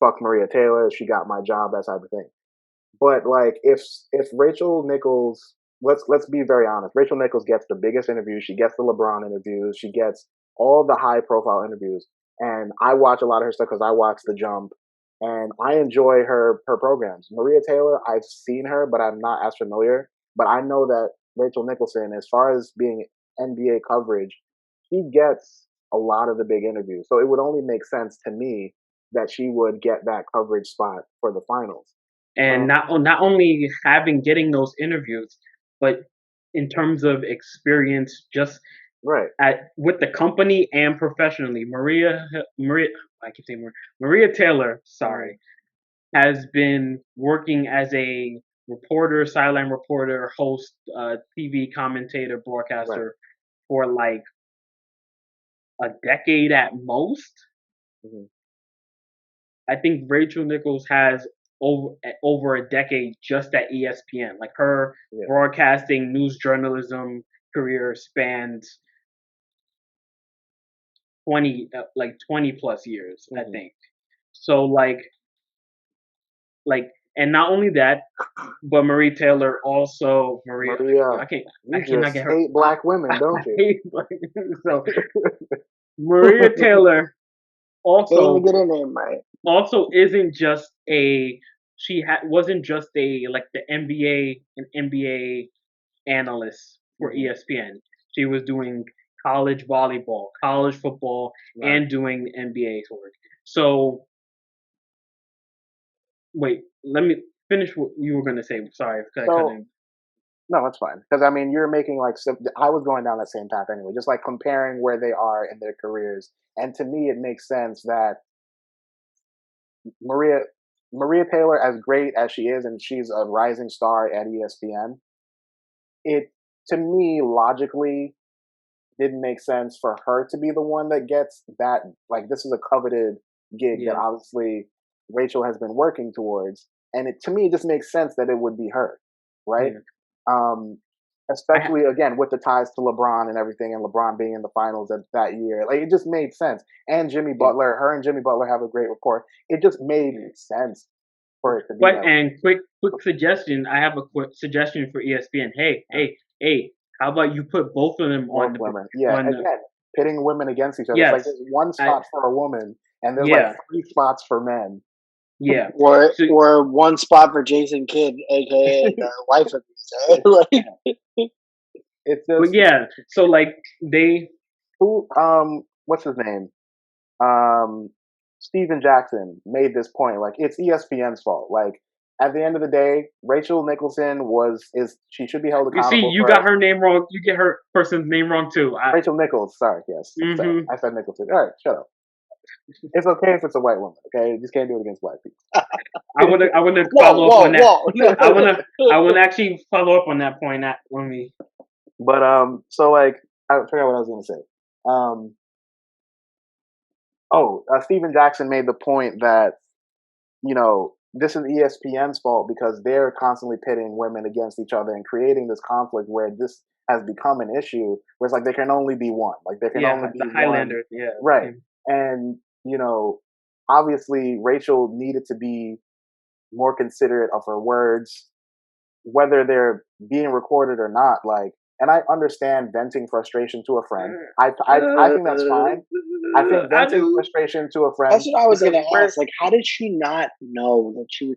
fuck Maria Taylor. She got my job. That type of thing. But like if Rachel Nichols, let's be very honest. Rachel Nichols gets the biggest interviews. She gets the LeBron interviews. She gets all the high profile interviews. And I watch a lot of her stuff because I watch The Jump, and I enjoy her programs. Maria Taylor, I've seen her, but I'm not as familiar. But I know that Rachel Nicholson, as far as being NBA coverage, she gets a lot of the big interviews. So it would only make sense to me that she would get that coverage spot for the finals. And not only getting those interviews, but in terms of experience, just Right. at with the company and professionally, Maria I keep saying Maria Taylor, Mhm. sorry, has been working as a reporter, sideline reporter, host, TV commentator, Right. broadcaster for like a decade at most. Mhm. I think Rachel Nichols has over a decade just at ESPN. Like her Yeah. broadcasting news journalism career spans 20 plus years, I Mhm. think. So and not only that, but Marie Taylor also Maria, I you cannot just get her. hate black women, I don't you? hate so Maria Taylor Can't even also get a name right. isn't just a wasn't just a like the NBA an NBA analyst for Mhm. ESPN. She was doing college volleyball, college football, Right. and doing NBA work. So wait, let me finish what you were gonna say. Sorry, I So couldn't. no, that's fine. Because I mean, you're making like I was going down that same path anyway, just like comparing where they are in their careers, and to me, it makes sense that Maria Maria Taylor, as great as she is, and she's a rising star at ESPN, it to me logically didn't make sense for her to be the one that gets that. Like, this is a coveted gig that Yeah, obviously Rachel has been working towards, and it to me it just makes sense that it would be her, right? yeah. Um, I especially again with the ties to LeBron and everything, and LeBron being in the finals that year. Like it just made sense. And Jimmy Yeah. Butler, her and Jimmy Butler have a great rapport. It just made sense for it to be But that and quick suggestion. I have a quick suggestion for ESPN. Hey, way. hey. How about you put both of them Both on women. Yeah, the again, pitting women against each other. It's like yes. there's one I spot for a woman and there's like yeah three spots for men. yeah. Or So one spot for Jason Kidd, aka the wife abuser. Like, It's but just yeah. So like they who what's his name? Um Steven Jackson made this point. Like it's ESPN's fault. Like at the end of the day, Rachel Nicholson is she should be held you see accountable you for got her name wrong. You get her person's name wrong too. Rachel Nichols. Sorry, yes, I'm sorry. Hmm I said Nicholson. All right, shut up. It's okay if it's a white woman. Okay, you just can't do it against black people. I wanna whoa, follow up on whoa, that. whoa! I wanna actually follow up on that point. That when we But so like I forgot what I was gonna say. Um, Steven Jackson made the point that this is ESPN's fault because they're constantly pitting women against each other and creating this conflict where this has become an issue where it's like there can only be one. Like there can only yeah be the one. Highlander yeah Right. And, obviously Rachel needed to be more considerate of her words, whether they're being recorded or not. Like, and I understand venting frustration to a friend. I think that's fine. I think I venting do. frustration to a That's friend what I was because gonna we're ask. Like, how did she not know that she?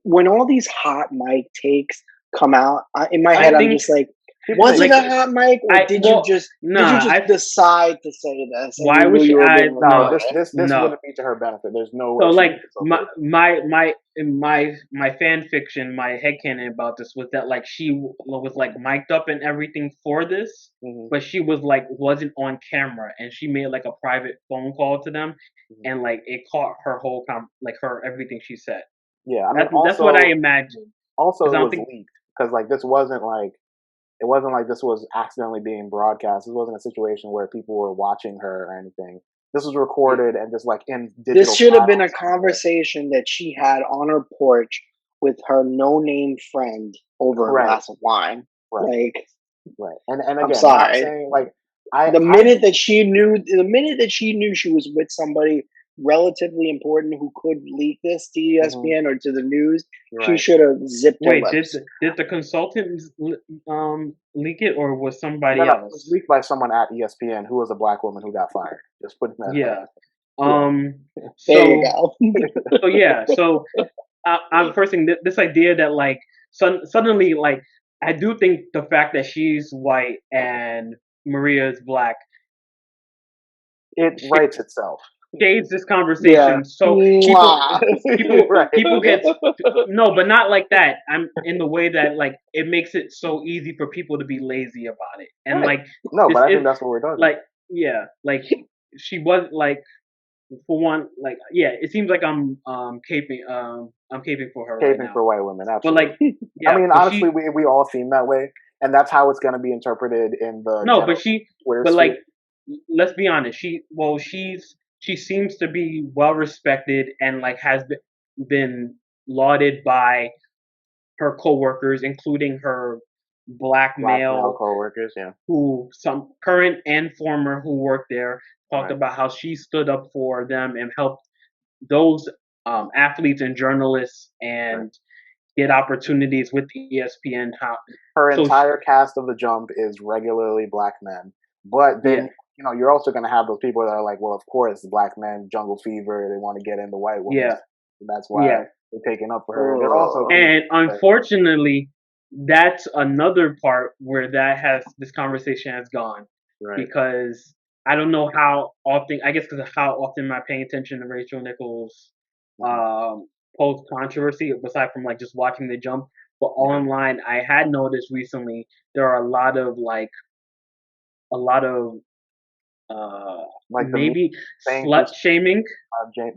When all these hot mic takes come out, in my I head, I'm think just like, people was make it like a hot mic, or I well did you nah just I decide to say this and why you would knew she you were I being no, no this recorded? this this no wouldn't be to her benefit. There's no so way she like did this on purpose. my fan fiction my headcanon about this was that like she was like mic'd up and everything for this Hmm. but she was like wasn't on camera and she made like a private phone call to them Hmm. and like it caught her whole like her everything she said Yeah, I mean, that's what I imagine also because it I don't was think leaked because like it wasn't like this was accidentally being broadcast. This wasn't a situation where people were watching her or anything. This was recorded and just like in This digital should have been files a somewhere. conversation that she had on her porch with her no-name friend over a Right, glass of wine. right, Like, right. And I'm again, not sorry. saying like I The I minute that she knew she was with somebody relatively important who could leak this to mhm, ESPN or to the news, she right. should have zipped her wait lips. did the consultant leak it or was No, somebody no, it was else leaked by someone at ESPN who was a black woman who got fired. Just putting that out. yeah Yeah. um There you so go. yeah so I'm first thing this idea that like suddenly like I do think the fact that she's white and Maria is black It writes itself. shades this Yeah. conversation. So Mwah. Right. people get no, but not like that. I'm in the way that like it makes it so easy for people to be lazy about it, and Right. like No, this but I is think that's what we're talking like about. yeah, like she was like for one like yeah, it seems like I'm caping for her right Caving now, for white women, but like absolutely. I yeah, mean, but honestly, she we all seem that way, and that's how it's going to be interpreted in the no, general Twitter but like sphere. let's be honest, she seems to be well respected and like has been lauded by her coworkers, including her black Black male male coworkers, yeah, who some current and former who worked there talked right, about how she stood up for them and helped those athletes and journalists right. and get opportunities with ESPN. How Her so? entire cast of the jump is regularly black men, but Yeah, then you're also going to have those people that are like, well, of course, black men, jungle fever, they want to get into white women, yeah, so that's why yeah. they're taking up for her. There are also Ugh. people, And unfortunately, that's another part where this conversation has gone right, because I don't know how often. I guess because of how often am I paying attention to Rachel Nichols' hmm, um, post controversy, aside from like just watching the jump. But yeah, online, I had noticed recently there are a lot of uh, like the meme maybe saying slut she's shaming.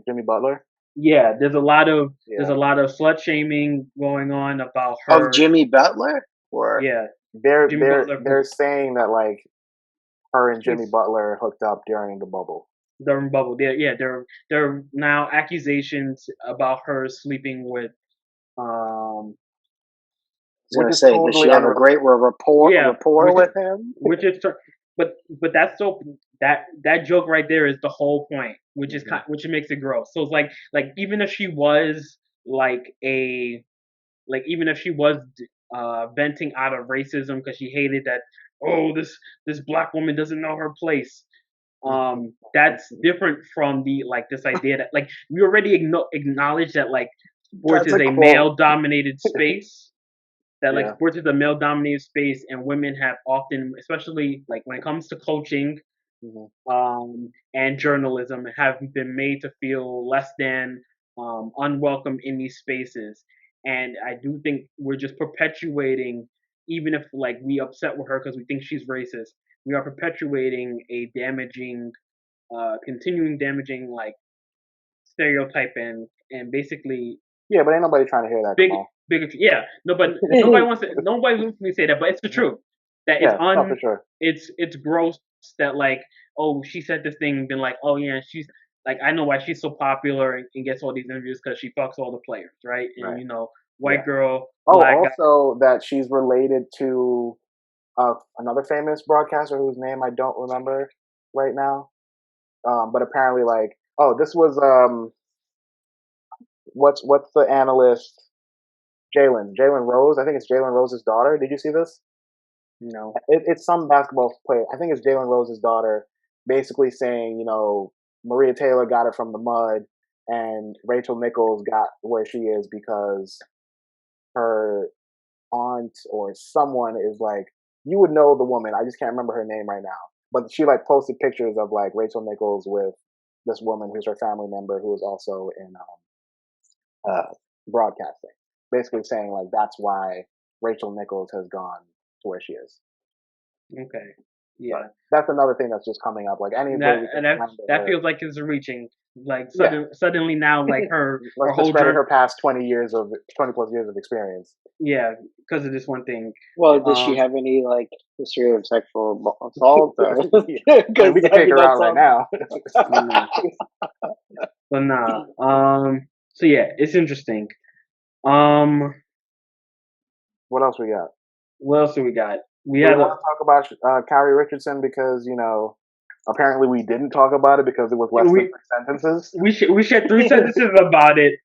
Jimmy Butler. Yeah, there's Yeah, a lot of slut shaming going on about Of her. Jimmy Butler? Or Yeah, they're Jimmy they're Butler they're saying that like her and Jimmy she's Butler hooked up during the bubble. during bubble. Yeah, there are now accusations about her sleeping with um was which gonna is say, does totally she have a unrelated. great rapport Yeah, rapport with him? which is but that's so that joke right there is the whole point, which is which makes it gross. So it's like even if she was like a like even if she was venting out of racism because she hated that, oh, this black woman doesn't know her place. That's different from the like this idea that like we already acknowledge that like sports That's is a a quote. male dominated space, that like Yeah. sports is a male dominated space, and women have often, especially like when it comes to coaching and journalism, have been made to feel less than, unwelcome in these spaces. And I do think we're just perpetuating, even if like we upset with her because we think she's racist, we are perpetuating a damaging, continuing damaging like stereotype and basically Yeah, but ain't nobody trying to hear that, big Kamal. bigotry. Yeah, no, but nobody wants me to say that, but it's the truth. That Yeah, no, for sure. it's gross that like, oh, she said this thing, then like, oh yeah, she's like, I know why she's so popular and gets all these interviews because she fucks all the players, right? And Right. white Yeah. girl, Oh, black guy. also that she's related to another famous broadcaster whose name I don't remember right now. But apparently, like, oh, this was what's the analyst Jalen Rose? I think it's Jalen Rose's daughter. Did you see this? No. It's some basketball player. I think it's Jalen Rose's daughter, basically saying, Maria Taylor got it from the mud, and Rachel Nichols got where she is because her aunt or someone is like, you would know the woman. I just can't remember her name right now, but she like posted pictures of like Rachel Nichols with this woman who's her family member who is also in broadcasting, basically saying like that's why Rachel Nichols has gone to where she is. Okay. Yeah. But that's another thing that's just coming up. Like any way we can slander that her. feels like it's reaching. Like Yeah. suddenly now, like her Let's whole discredit journey. her past 20 plus years of experience. Yeah, because of this one thing. Well, does she have any like history of sexual assault? Yeah. Because we can take her out right now. But nah. So yeah, it's interesting. Um. What else we got? What else do we got? We Do had we want to talk about Kyrie Richardson because apparently we didn't talk about it because it was less than 3 sentences. We shared 3 sentences about it.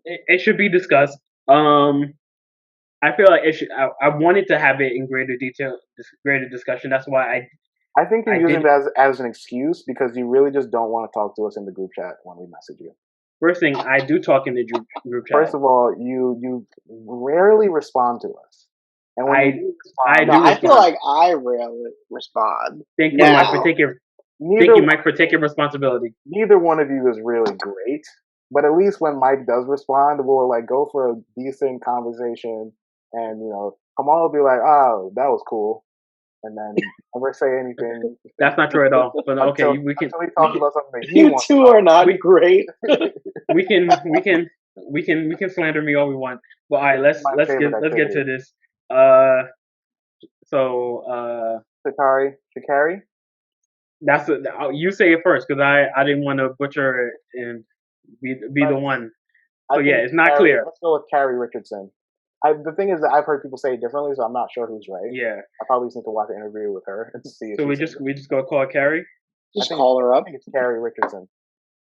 It should be discussed. I feel like it should. I wanted to have it in greater detail, greater discussion. That's why I think you're using it as an excuse because you really just don't want to talk to us in the group chat when we message you. First thing, I do talk in the group chat. First of all, you rarely respond to us. And when I do respond, I feel like I rarely respond. Thank you, Mike, for taking responsibility. Neither one of you is really great, but at least when Mike does respond, we'll like go for a decent conversation, and Kamal will be like, "Oh, that was cool," and then never say anything. That's not true at all. But okay, we can. Until he talks about something that you two are not great. we can slander me all we want. But all right, let's get to this. Shikari. That's you say it first because I didn't want to butcher it and be the one. So yeah, it's not clear. Let's go with Kyrie Richardson. The thing is that I've heard people say it differently, so I'm not sure who's right. Yeah, I probably just need to watch an interview with her and see. So we just go call Carrie. Just call her up. I think it's Carrie Richardson.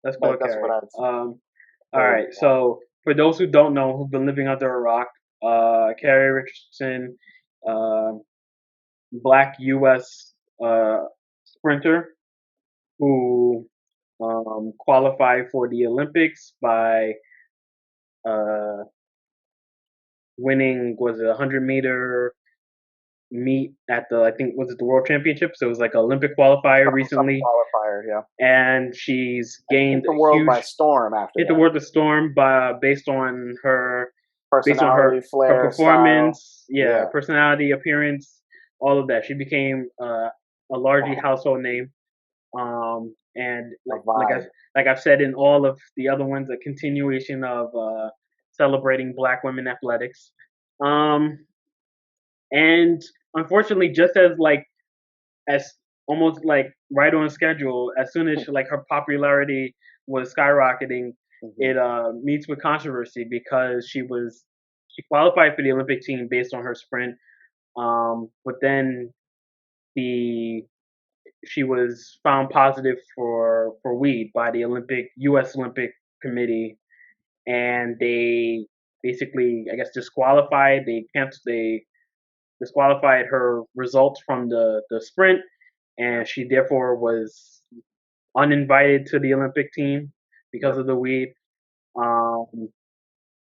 Let's call Carrie. All right. So for those who don't know, who've been living under a rock, Carrie Richardson, Black U.S. Sprinter, who qualified for the Olympics by winning, was it 100-meter meet at I think was it the World Championships? So it was like an Olympic qualifier recently. Qualifier, yeah. And she's gained the world by storm after hit the world by storm based on her personality, flair, her performance, style. Personality, appearance, all of that. She became a largely household name. And like I've said in all of the other ones, a continuation of celebrating Black women athletics. And unfortunately, just as almost like right on schedule, as soon as like her popularity was skyrocketing, it meets with controversy because she was she qualified for the Olympic team based on her sprint. But then the she was found positive for weed by the U.S. Olympic Committee, and they basically, I guess, they disqualified her results from the sprint, and she therefore was uninvited to the Olympic team because Yep. of the weed. Um,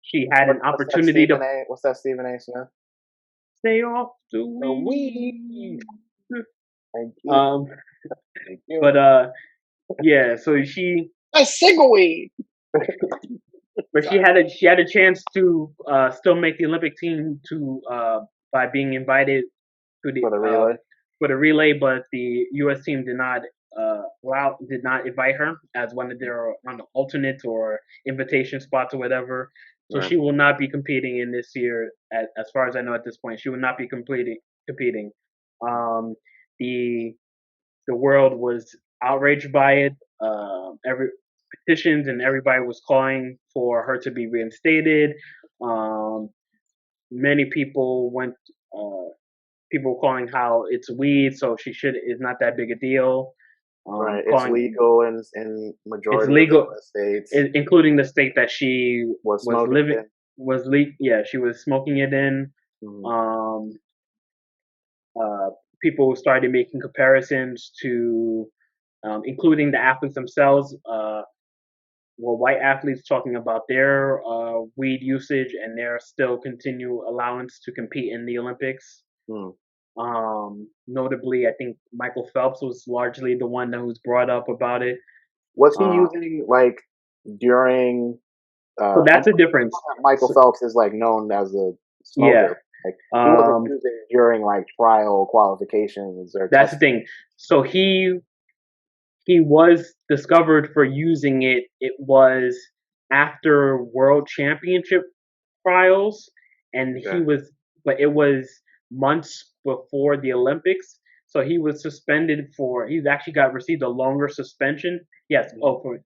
she had an What's that opportunity to Stephen A? What's that Stephen A. Smith? stay off the The weed. weed. Thank you. Um, Thank you. but yeah. So A cigarette. she had a chance to still make the Olympic team to by being invited to the For the relay. for the relay, but the U.S. team did not invite her as one of their on the alternate or invitation spots or whatever. So Right. she will not be competing in this year, as far as I know at this point. She will not be competing. Um, the the world was outraged by it. Every petitions and everybody was calling for her to be reinstated. Um, many people went. People calling how it's weed, so she should is not that big a deal. Right. It's Calling legal in it's majority of the legal, US states. including the state that she Was was smoking living it. was le- yeah, she was smoking it in. Mm-hmm. Um, uh, People started making comparisons to, including the athletes themselves. White athletes talking about their weed usage and their still continue allowance to compete in the Olympics. Mm. Notably, I think Michael Phelps was largely the one that was brought up about it. Was he Uh, using like during so I that's a know difference. Michael So, Phelps is like known as a yeah, smoker. Like he wasn't um, using during like trial qualifications or that's the testing. thing. So he was discovered for using it. It was after World Championship trials, and Okay. but it was months before the Olympics. So he was suspended for. He's actually got received a longer suspension. Yes. Oh, for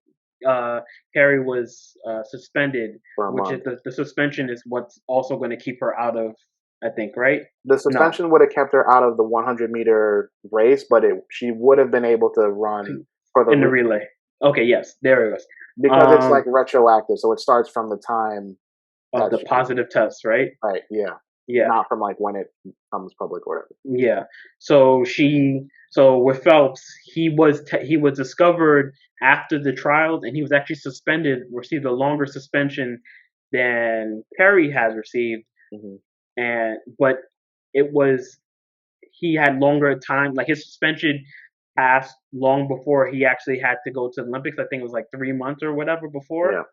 Carrie was suspended, For a which is month. the suspension is what's also going to keep her out of. I think, right? The No, suspension would have kept her out of the 100-meter race, but she would have been able to run for the in the relay relay. Okay. Yes. There it was. because it's like retroactive, so it starts from the time Of that the she positive test, right? right, yeah, Yeah. not from like when it comes public or whatever. Yeah. So with Phelps, he was discovered after the trials, and he was actually suspended, received a longer suspension than Perry has received, Mm-hmm. and but it was he had longer time, like his suspension passed long before he actually had to go to the Olympics. I think it was like 3 months or whatever before. Yeah,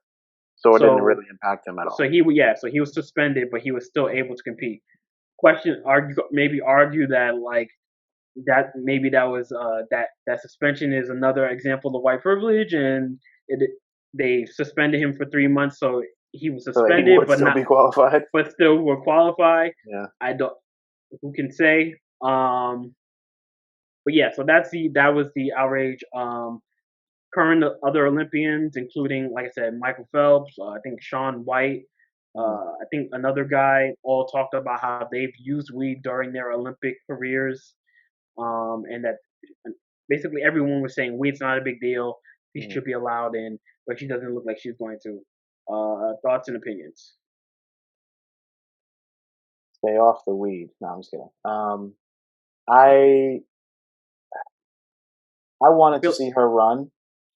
so it didn't So really impact him at all. so he was suspended, but he was still able to compete. Argue that like that maybe that was that suspension is another example of white privilege, and it they suspended him for 3 months, so he was So that he suspended would still not be qualified. but still will qualify. Yeah. I don't who can say. But yeah, so that was the outrage. Current other Olympians, including like I said, Michael Phelps, I think Shaun White, Mm. I think another guy, all talked about how they've used weed during their Olympic careers, and that basically everyone was saying weed's not a big deal. She Mm. should be allowed in, but she doesn't look like she's going to. Thoughts and opinions? Stay off the weed. No, I'm just kidding. I I wanted to feel see her run.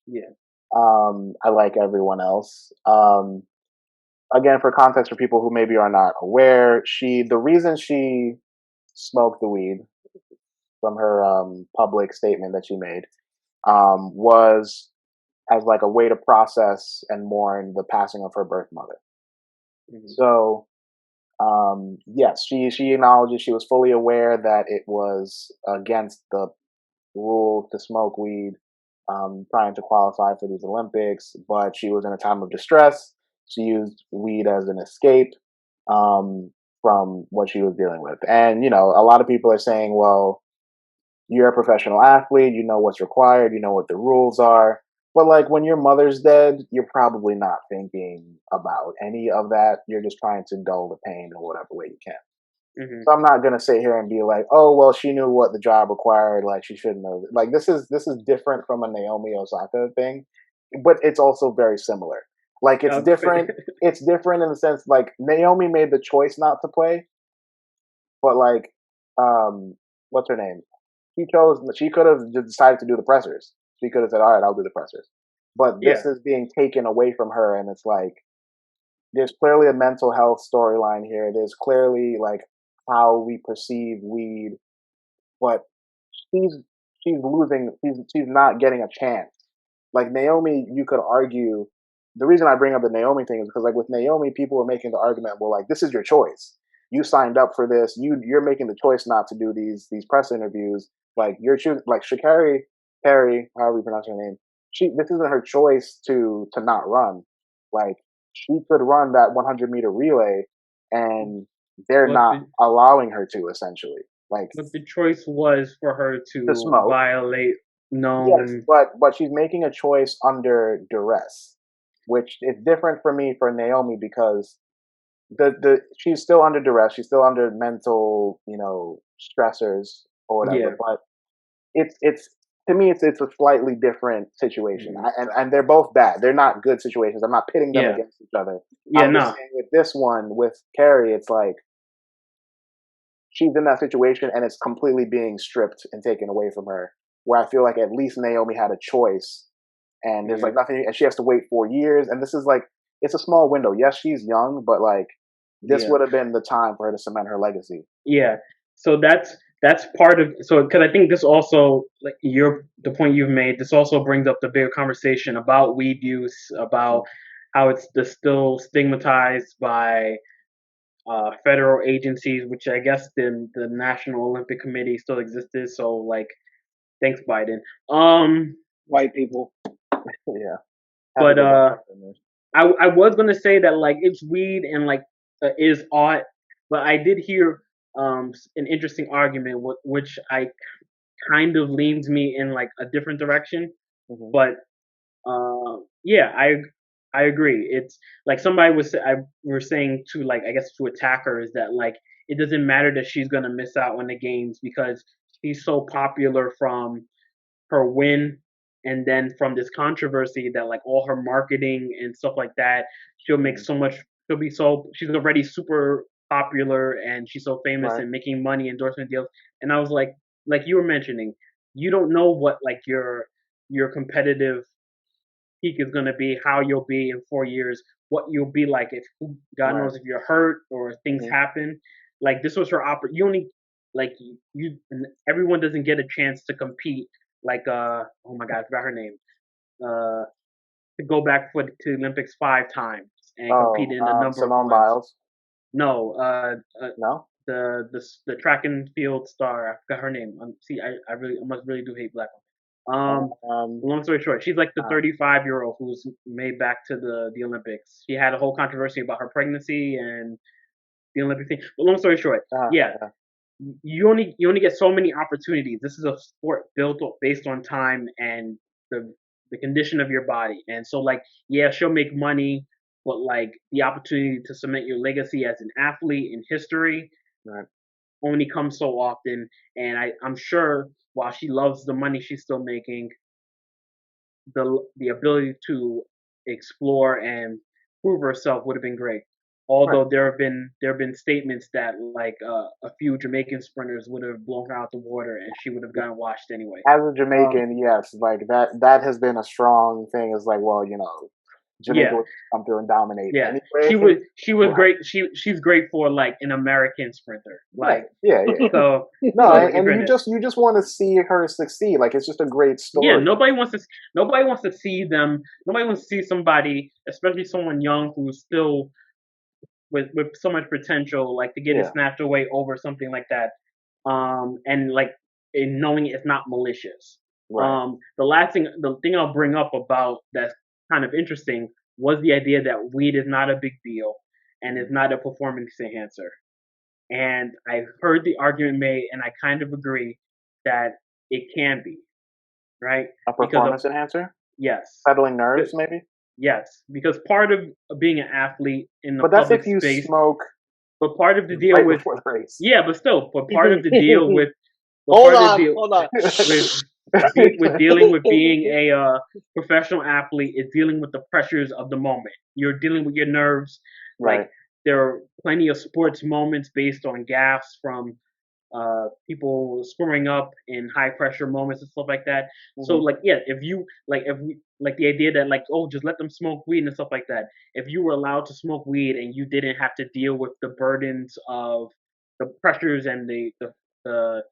yeah. I like everyone else. Again, for context, for people who maybe are not aware, the reason she smoked the weed from her public statement that she made was as like a way to process and mourn the passing of her birth mother. Mm-hmm. So yes, she acknowledges she was fully aware that it was against the rule to smoke weed, trying to qualify for these Olympics, but she was in a time of distress. She used weed as an escape from what she was dealing with. And, a lot of people are saying, well, you're a professional athlete, you know what's required, you know what the rules are. But like when your mother's dead, you're probably not thinking about any of that. You're just trying to dull the pain in whatever way you can. Hmm. So I'm not gonna sit here and be like, oh well, she knew what the job required, like she shouldn't have. Like this is different from a Naomi Osaka thing, but it's also very similar. Like it's Okay. different. It's different in the sense like Naomi made the choice not to play, but like, what's her name? She chose. She could have just decided to do the pressers. She could have said, all right, I'll do the pressers. But Yeah. this is being taken away from her, and it's like there's clearly a mental health storyline here. There's clearly like how we perceive weed, but she's she's losing. She's not getting a chance. Like Naomi, you could argue. The reason I bring up the Naomi thing is because like with Naomi, people were making the argument, well, like this is your choice. You signed up for this. You're making the choice not to do these press interviews. Like you're choosing. Like Shakari Perry, however you pronounce her name. This isn't her choice to not run. Like she could run that 100-meter relay, and they're But not the allowing her to essentially. Like but the choice was for her to to smoke. violate Yes, known. but she's making a choice under duress, which is different for me for Naomi because the she's still under duress, she's still under mental, stressors or whatever. Yeah. But it's to me it's a slightly different situation, Hmm. and they're both bad. They're not good situations. I'm not pitting them Yeah. against each other. Yeah. I'm just No. saying with this one with Carrie, it's like she's in that situation and it's completely being stripped and taken away from her. Where I feel like at least Naomi had a choice, and there's like Hmm. nothing, and she has to wait 4 years. And this is like it's a small window. Yes, she's young, but like this Yeah. would have been the time for her to cement her legacy. Yeah. So that's part of, so because I think this also, like your the point you've made, this also brings up the bigger conversation about weed use, about Mhm. how it's still stigmatized by federal agencies, which I guess the National Olympic Committee still existed. So like, thanks Biden. Um, White people. Yeah, had to but get that part in there. I was gonna say that like it's weed and like is art, but I did hear an interesting argument which I kind of leans me in like a different direction. Hmm. But yeah, I agree. It's like somebody was I were saying to, like, I guess to attack her, is that like it doesn't matter that she's gonna miss out on the games because she's so popular from her win, and then from this controversy, that like all her marketing and stuff like that, she'll make Hmm. so much. She's already super popular and she's so famous Right. and making money, endorsement deals. And I was like you were mentioning, you don't know what like your competitive peak is going to be, how you'll be in 4 years, what you'll be like if, God Right. knows, if you're hurt or if things Hmm. happen. Like this was her you only, like you everyone doesn't get a chance to compete, like oh my god, I forgot her name, uh to go back to the Olympics 5 times and compete Oh, in the number of Simone ones. Biles. No, No. the track and field star, I forgot her name. See, I must really do hate black women. Um. Long story short, she's like the Uh, 35-year-old who's made back to the Olympics. She had a whole controversy about her pregnancy and the Olympic thing. But long story short, yeah, yeah. you only get so many opportunities. This is a sport based on time and the the condition of your body. And so like, yeah, she'll make money, but like the opportunity to cement your legacy as an athlete in history Right. only comes so often. And I'm sure while she loves the money she's still making, the ability to explore and prove herself would have been great. Right. Although there have been statements that like a few Jamaican sprinters would have blown her out the water and she would have gotten washed anyway. As a Um, Jamaican, yes, like that has been a strong thing. Is like, well, Jamaica yeah, would come through and dominate yeah. She anyway. was she was Like, great. She's great for like an American sprinter. right? Like Yeah, yeah. so No, so and you granted, just want to see her succeed. Like, it's just a great yeah, story. nobody wants to see them. Nobody wants to see somebody, especially someone young who's still with so much potential, like to get it Yeah, snatched away over something like that. And like in knowing it's not malicious. right. The thing I'll bring up about that's kind of interesting was the idea that weed is not a big deal and is Mhm. not a performance enhancer. And I've heard the argument made, and I kind of agree that it can be, right? A Because of performance enhancer. Yes. Settling nerves, maybe. Yes, because part of being an athlete in the But that's public if you space, smoke but part of the deal right with, before the race. yeah, but still, but part of the deal with, but Hold part of the on, deal hold on. with with dealing with being a professional athlete is dealing with the pressures of the moment. You're dealing with your nerves. Right. Like there are plenty of sports moments based on gaffes from people screwing up in high pressure moments and stuff like that. So Hmm. like yeah, if we like the idea that like oh just let them smoke weed and stuff like that. If you were allowed to smoke weed and you didn't have to deal with the burdens of the pressures and the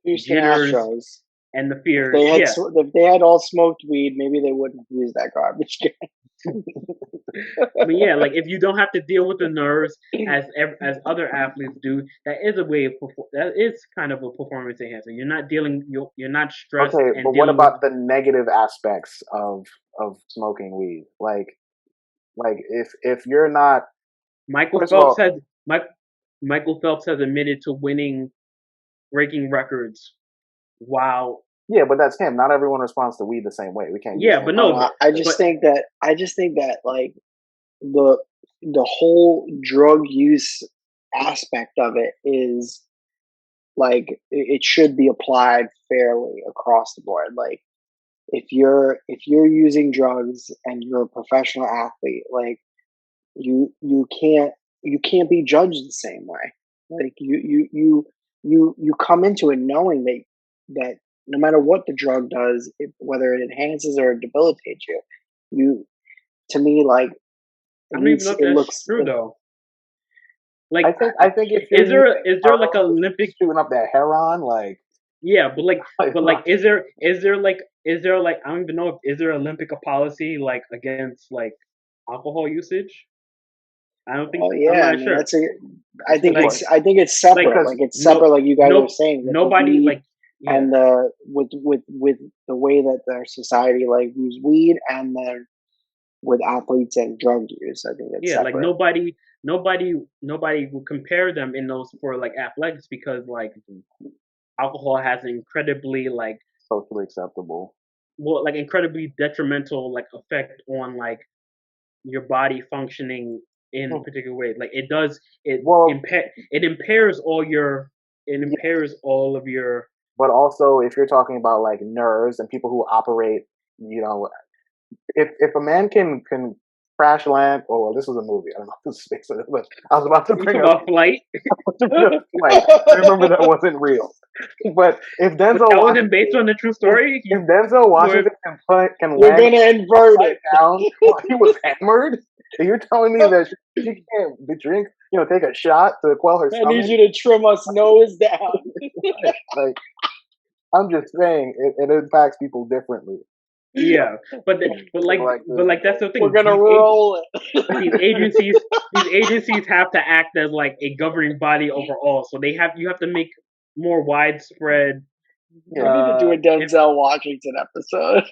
Houston jitters Astros. and the If fears, they had yeah. if they had all smoked weed, maybe they wouldn't have used that garbage But yeah, like if you don't have to deal with the nerves as other athletes do, that is a way of that is kind of a performance enhancer. You're not dealing you're not stressed Okay, and but what dealing with about the negative aspects of smoking weed? Like if you're not, Michael first of Phelps all, has Mike, Michael Phelps has admitted to breaking records. Wow. yeah, but that's him. Not everyone responds to weed the same way. We can't use Yeah, him but as no, an I but just think that like the whole drug use aspect of it is like it should be applied fairly across the board. Like if you're using drugs and you're a professional athlete, like you can't be judged the same way. Like you come into it knowing that no matter what the drug does, whether it enhances or debilitates you, you to me like I don't even know if it that's looks true though. I Like, think I think if you're using is there like heroin, Olympic? shooting up that heron, like, Yeah, like but like, is there like I don't even know if is there Olympic a policy like against like alcohol usage? I don't think oh I'm yeah, I not mean sure. that's a it's good Like question I think it's like separate. because Like it's no separate like you guys are no saying with the nobody weed like yeah and the with the way that their society like views weed and then with athletes and drug use. I think it's yeah like separate. nobody will compare them in those for like athletics because like alcohol has an incredibly like socially acceptable. well like incredibly detrimental like effect on like your body functioning in Hmm. particular ways. Like it does, Well, it impairs it yeah, impairs all of your. but also if you're talking about like nerves and people who operate, you know, if a man can crash land, oh well, this was a movie. I don't know if this is based on it, but I was about to You bring talking up about flight? like I remember that wasn't real. But if But Denzel that wasn't Washington based on the true story. if Denzel Were Washington can We're land gonna invert upside it. down while he was hammered, and you're telling me that she can't drink, take a shot to quell her I need stomach? you to trim us nose down. Like, I'm just saying, it impacts people differently. yeah, Like but like that's the We're thing. gonna roll These it. agencies these agencies have to act as like a governing body overall. So you have to make more widespread. We need to do a If Denzel Washington episode.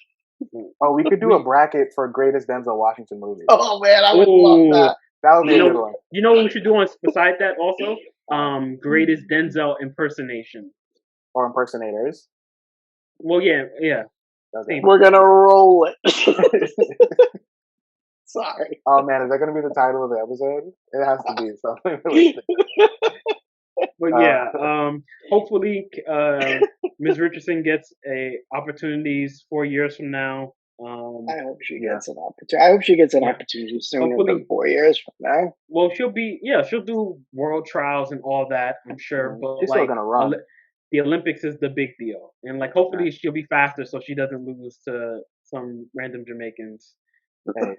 Oh, we could do a we bracket for greatest Denzel Washington movie. Oh man, I would love oh that. That would be a good one. you know what we should do on beside that also Uh, greatest Denzel impersonation. or impersonators. Well, yeah, Okay. same. We're gonna roll it. Sorry. Oh man, is that going to be the title of the episode? It has to be something realistic. But yeah, hopefully, Ms. Richardson gets a opportunities 4 years from now. I hope she Yeah. gets an opportunity. I hope she gets an Yeah, opportunity sooner than hopefully. 4 years from now. Well, she'll do world trials and all that, I'm sure. But She's still like, gonna run. the Olympics is the big deal, and like, Right. hopefully, she'll be faster so she doesn't lose to some random Jamaicans. Hey,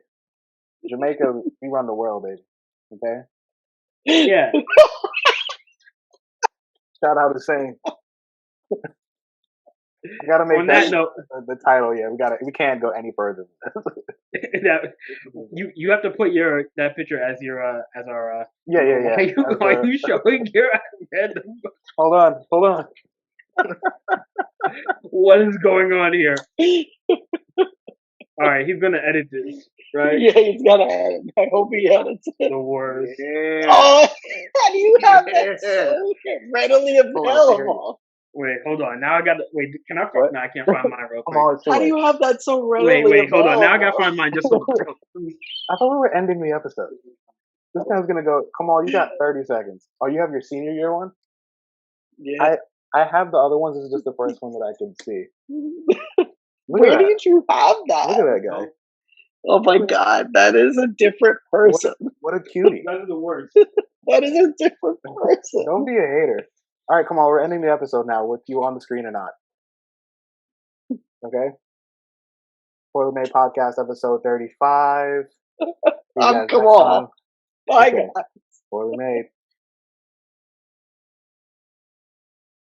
Jamaica, we run the world, baby. Okay. Yeah. Shout out to Saint. We gotta make On that note, the title. Yeah, we can't go any further. that you have to put that picture as your as our Yeah. why are you showing your random Hold on. what is going on here? All right, he's gonna edit this, right? Yeah, he's gotta edit. I hope he edits it. The worst. Yeah. Oh, how do you have that Yeah. so readily Hold on, available? Wait, hold on. Now I got to wait. Can I? What? No, I can't find mine real Come quick. on, it's too How do late. you have that so Wait, readily hold on. Now I available? gotta find mine just so. I thought we were ending the episode. This guy's gonna go. Kamal, you got 30 seconds. Oh, you have your senior year one. Yeah. I have the other ones. This is just the first one that I can see. Look Where at that. did you have that? Look at that guy. Oh my god, that is a different person. What a cutie. Those are the worst. That is a different person. Don't be a hater. All right, Kamal, we're ending the episode now with you on the screen or not. Okay? Spoiler Made Podcast episode 35. See you guys Come next time. on. Bye, Okay. guys. Spoiler Made.